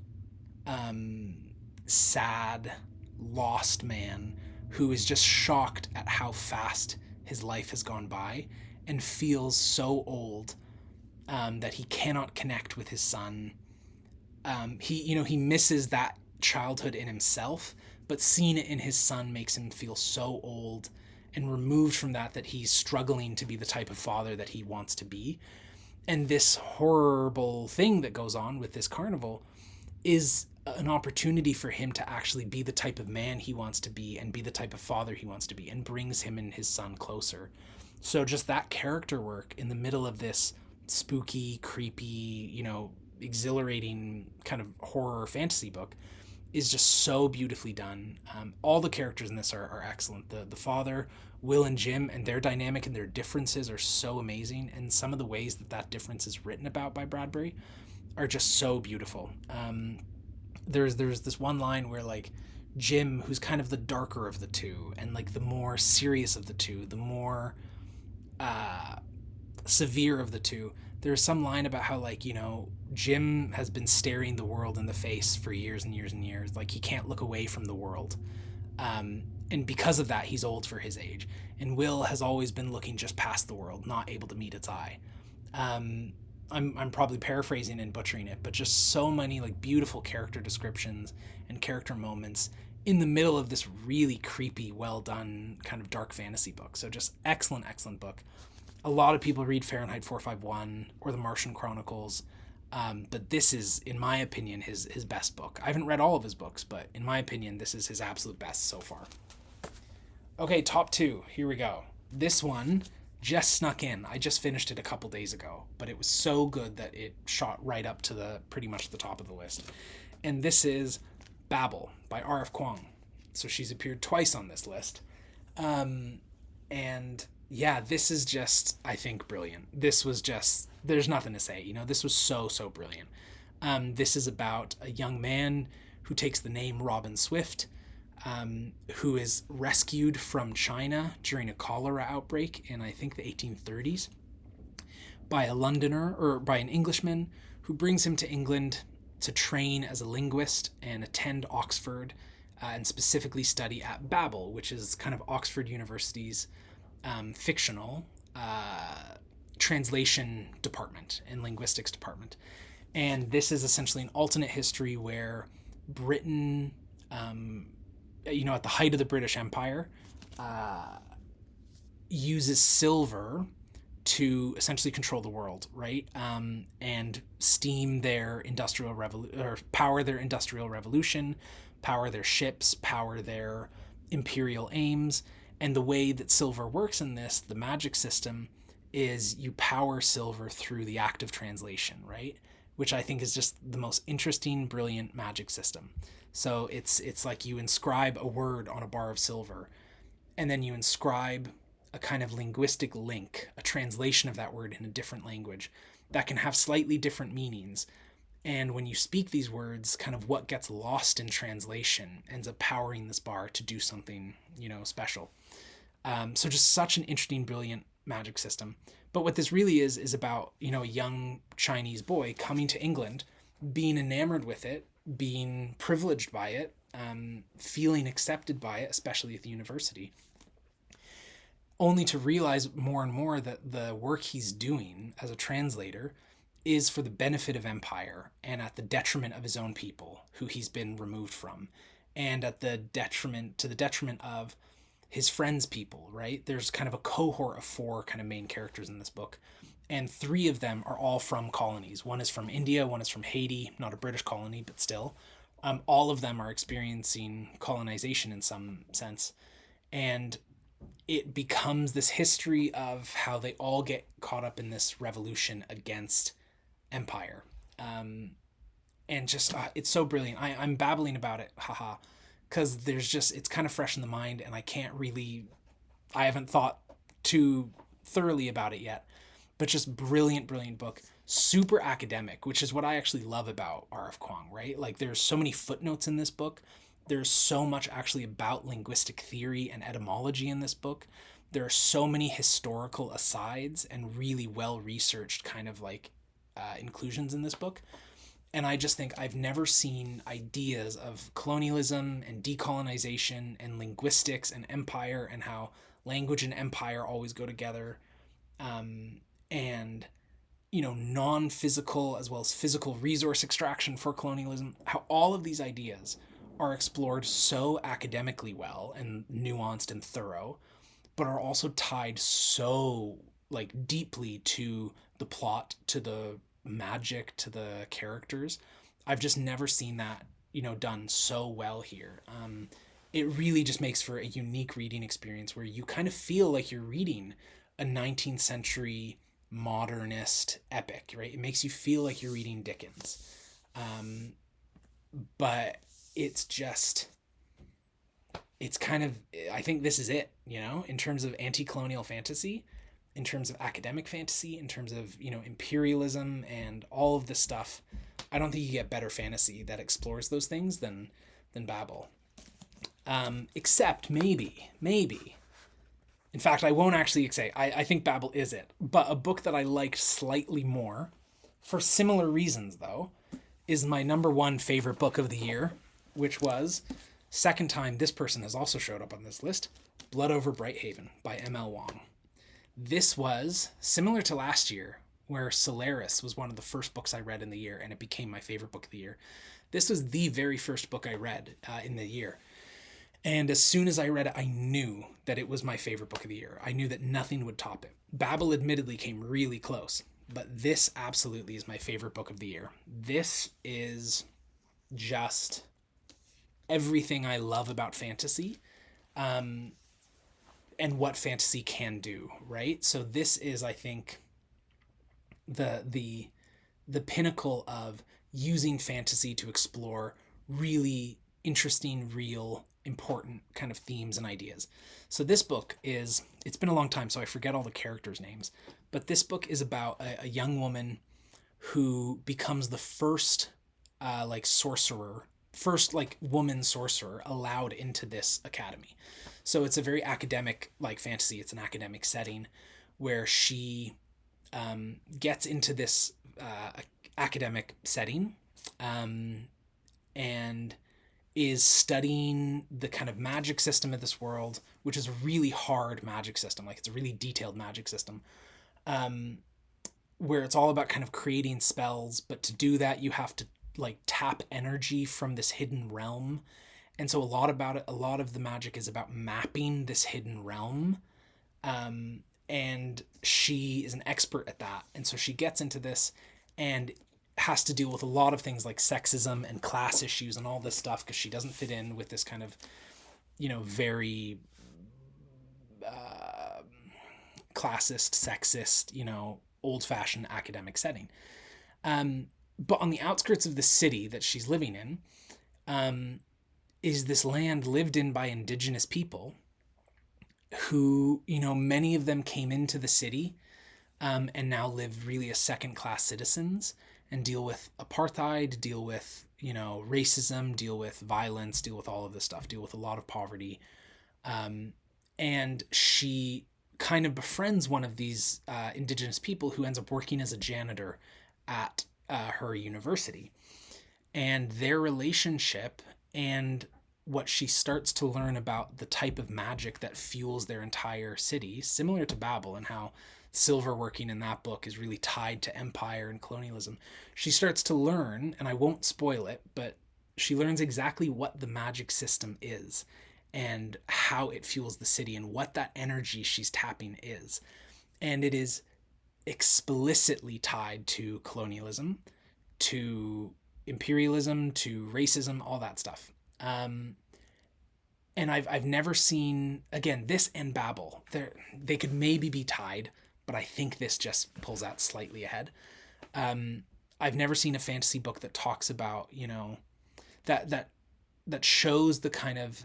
sad, lost man who is just shocked at how fast his life has gone by and feels so old, that he cannot connect with his son. He misses that childhood in himself, but seeing it in his son makes him feel so old and removed from that he's struggling to be the type of father that he wants to be. And this horrible thing that goes on with this carnival is an opportunity for him to actually be the type of man he wants to be and be the type of father he wants to be, and brings him and his son closer. So just that character work in the middle of this spooky, creepy, exhilarating kind of horror fantasy book is just so beautifully done. All the characters in this are excellent. The father, Will and Jim, and their dynamic and their differences are so amazing. And some of the ways that difference is written about by Bradbury are just so beautiful. There's this one line where like Jim, who's kind of the darker of the two and like the more serious of the two, the more severe of the two, there's some line about how like Jim has been staring the world in the face for years and years and years, like he can't look away from the world, and because of that he's old for his age. And Will has always been looking just past the world, not able to meet its eye. I'm probably paraphrasing and butchering it, but just so many like beautiful character descriptions and character moments in the middle of this really creepy, well done kind of dark fantasy book. So just excellent book. A lot of people read Fahrenheit 451 or The Martian Chronicles, but this is, in my opinion, his best book. I haven't read all of his books, but in my opinion, this is his absolute best so far. Okay, top 2. Here we go. This one just snuck in. I just finished it a couple days ago, but it was so good that it shot right up to pretty much the top of the list. And this is Babel by R.F. Kuang. So she's appeared twice on this list. And yeah, this is just, I think, brilliant. This was just, there's nothing to say. This was so brilliant. This is about a young man who takes the name Robin Swift, who is rescued from China during a cholera outbreak in, I think, the 1830s by a Londoner, or by an Englishman, who brings him to England to train as a linguist and attend Oxford, and specifically study at Babel, which is kind of Oxford University's fictional translation department and linguistics department. And this is essentially an alternate history where Britain, at the height of the British Empire, uses silver to essentially control the world, right? And steam their industrial revolution, or power their industrial revolution, power their ships, power their imperial aims. And the way that silver works in this, the magic system, is you power silver through the act of translation, right? Which I think is just the most interesting, brilliant magic system. So it's like you inscribe a word on a bar of silver, and then you inscribe a kind of linguistic link, a translation of that word in a different language that can have slightly different meanings. And when you speak these words, kind of what gets lost in translation ends up powering this bar to do something, special. So just such an interesting, brilliant magic system. But what this really is about, a young Chinese boy coming to England, being enamored with it, being privileged by it, feeling accepted by it, especially at the university, only to realize more and more that the work he's doing as a translator is for the benefit of empire and at the detriment of his own people, who he's been removed from, and at the detriment of his friends' people, right? There's kind of a cohort of 4 kind of main characters in this book, and 3 of them are all from colonies. One is from India, one is from Haiti, not a British colony, but still. All of them are experiencing colonization in some sense, and it becomes this history of how they all get caught up in this revolution against empire. And just, it's so brilliant. I'm babbling about it, haha, because it's kind of fresh in the mind, and I haven't thought too thoroughly about it yet, but just brilliant book. Super academic, which is what I actually love about R.F. Kuang, right? Like, there's so many footnotes in this book. There's so much actually about linguistic theory and etymology in this book. There are so many historical asides and really well researched kind of like inclusions in this book. And I just think I've never seen ideas of colonialism and decolonization and linguistics and empire and how language and empire always go together. And non-physical as well as physical resource extraction for colonialism, how all of these ideas are explored so academically well and nuanced and thorough, but are also tied so like deeply to the plot, to the magic, to the characters. I've just never seen that, done so well here. It really just makes for a unique reading experience where you kind of feel like you're reading a 19th century modernist epic, right? It makes you feel like you're reading Dickens. But it's just, it's kind of, I think this is it, in terms of anti-colonial fantasy, in terms of academic fantasy, in terms of, imperialism and all of this stuff. I don't think you get better fantasy that explores those things than Babel. Except maybe. In fact, I won't actually say, I think Babel is it. But a book that I liked slightly more, for similar reasons though, is my number one favorite book of the year, which was, second time this person has also showed up on this list, Blood Over Brighthaven by M.L. Wong. This was similar to last year, where Solaris was one of the first books I read in the year, and it became my favorite book of the year. This was the very first book I read in the year. And as soon as I read it, I knew that it was my favorite book of the year. I knew that nothing would top it. Babel admittedly came really close, but this absolutely is my favorite book of the year. This is just everything I love about fantasy, and what fantasy can do, right? So this is, I think, the pinnacle of using fantasy to explore really interesting, real, important kind of themes and ideas. So this book is, it's been a long time, so I forget all the characters' names, but this book is about a young woman who becomes the first sorcerer, first like woman sorcerer allowed into this academy. So it's a very academic like fantasy. It's an academic setting where she gets into this academic setting, and is studying the kind of magic system of this world, which is a really hard magic system. Like, it's a really detailed magic system, where it's all about kind of creating spells. But to do that, you have to like tap energy from this hidden realm. And so a lot of the magic is about mapping this hidden realm. And she is an expert at that. And so she gets into this and has to deal with a lot of things like sexism and class issues and all this stuff, because she doesn't fit in with this kind of, very classist, sexist, old-fashioned academic setting. But on the outskirts of the city that she's living in, is this land lived in by indigenous people who, many of them came into the city, and now live really as second-class citizens and deal with apartheid, deal with, racism, deal with violence, deal with all of this stuff, deal with a lot of poverty. And she kind of befriends one of these indigenous people who ends up working as a janitor at her university. And their relationship, and what she starts to learn about the type of magic that fuels their entire city, similar to Babel and how silver working in that book is really tied to empire and colonialism. She starts to learn, and I won't spoil it, but she learns exactly what the magic system is and how it fuels the city and what that energy she's tapping is. And it is explicitly tied to colonialism, to imperialism, to racism, all that stuff. And I've never seen, again, this and Babel, they could maybe be tied, but I think this just pulls out slightly ahead. I've never seen a fantasy book that talks about, that shows the kind of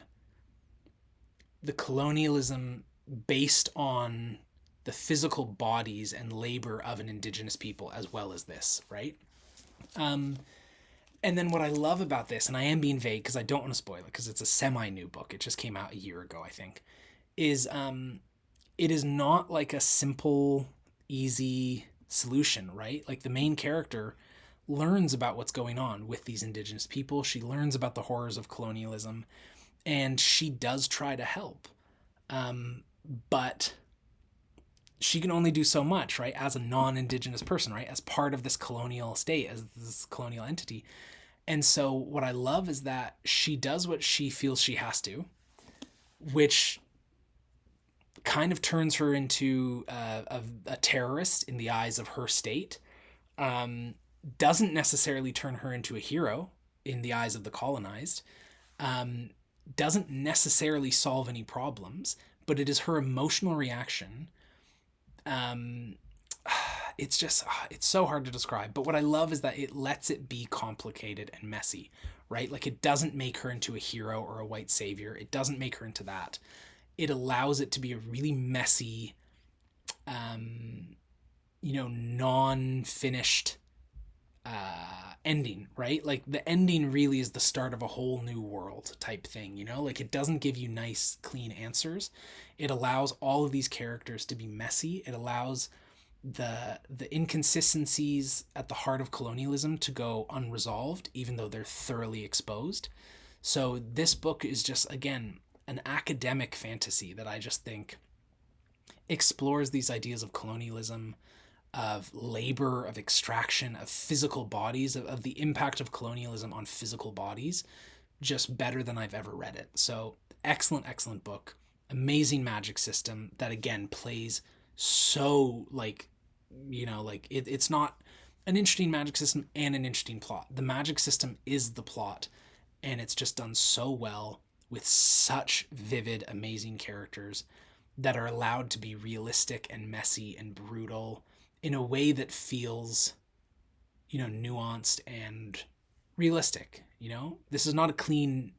the colonialism based on the physical bodies and labor of an indigenous people as well as this, right? And then what I love about this, and I am being vague because I don't want to spoil it because it's a semi-new book. It just came out a year ago, I think, is it is not like a simple, easy solution, right? Like the main character learns about what's going on with these indigenous people. She learns about the horrors of colonialism, and she does try to help. But she can only do so much, right? As a non-indigenous person, right? As part of this colonial state, as this colonial entity. And so what I love is that she does what she feels she has to, which kind of turns her into a terrorist in the eyes of her state. Doesn't necessarily turn her into a hero in the eyes of the colonized. Doesn't necessarily solve any problems, but it is her emotional reaction. It's just, it's so hard to describe. But what I love is that it lets it be complicated and messy, right? Like it doesn't make her into a hero or a white savior. It doesn't make her into that. It allows it to be a really messy, non-finished ending, right? Like the ending really is the start of a whole new world type thing, Like it doesn't give you nice, clean answers. It allows all of these characters to be messy. It allows the inconsistencies at the heart of colonialism to go unresolved, even though they're thoroughly exposed. So this book is just, again, an academic fantasy that I just think explores these ideas of colonialism, of labor, of extraction, of physical bodies, of the impact of colonialism on physical bodies, just better than I've ever read it. So excellent, excellent book. Amazing magic system that, again, plays so it's not an interesting magic system and an interesting plot. The magic system is the plot, and it's just done so well with such vivid, amazing characters that are allowed to be realistic and messy and brutal in a way that feels, nuanced and realistic. This is not a clean,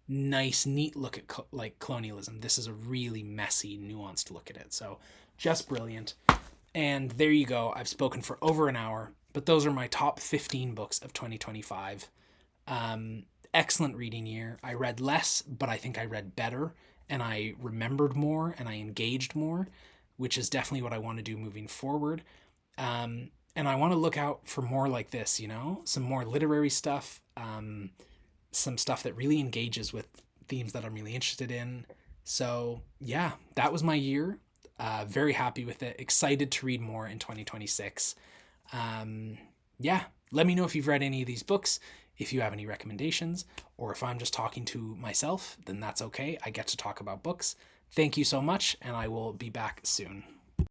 nice, neat look at like colonialism. This is a really messy, nuanced look at it. So just brilliant. And there you go. I've spoken for over an hour, but those are my top 15 books of 2025. Excellent reading year. I read less, but I think I read better, and I remembered more, and I engaged more, which is definitely what I want to do moving forward. And I want to look out for more like this, some more literary stuff, some stuff that really engages with themes that I'm really interested in. So yeah, that was my year. Very happy with it. Excited to read more in 2026. Yeah, let me know if you've read any of these books, if you have any recommendations, or if I'm just talking to myself, then that's okay. I get to talk about books. Thank you so much, and I will be back soon.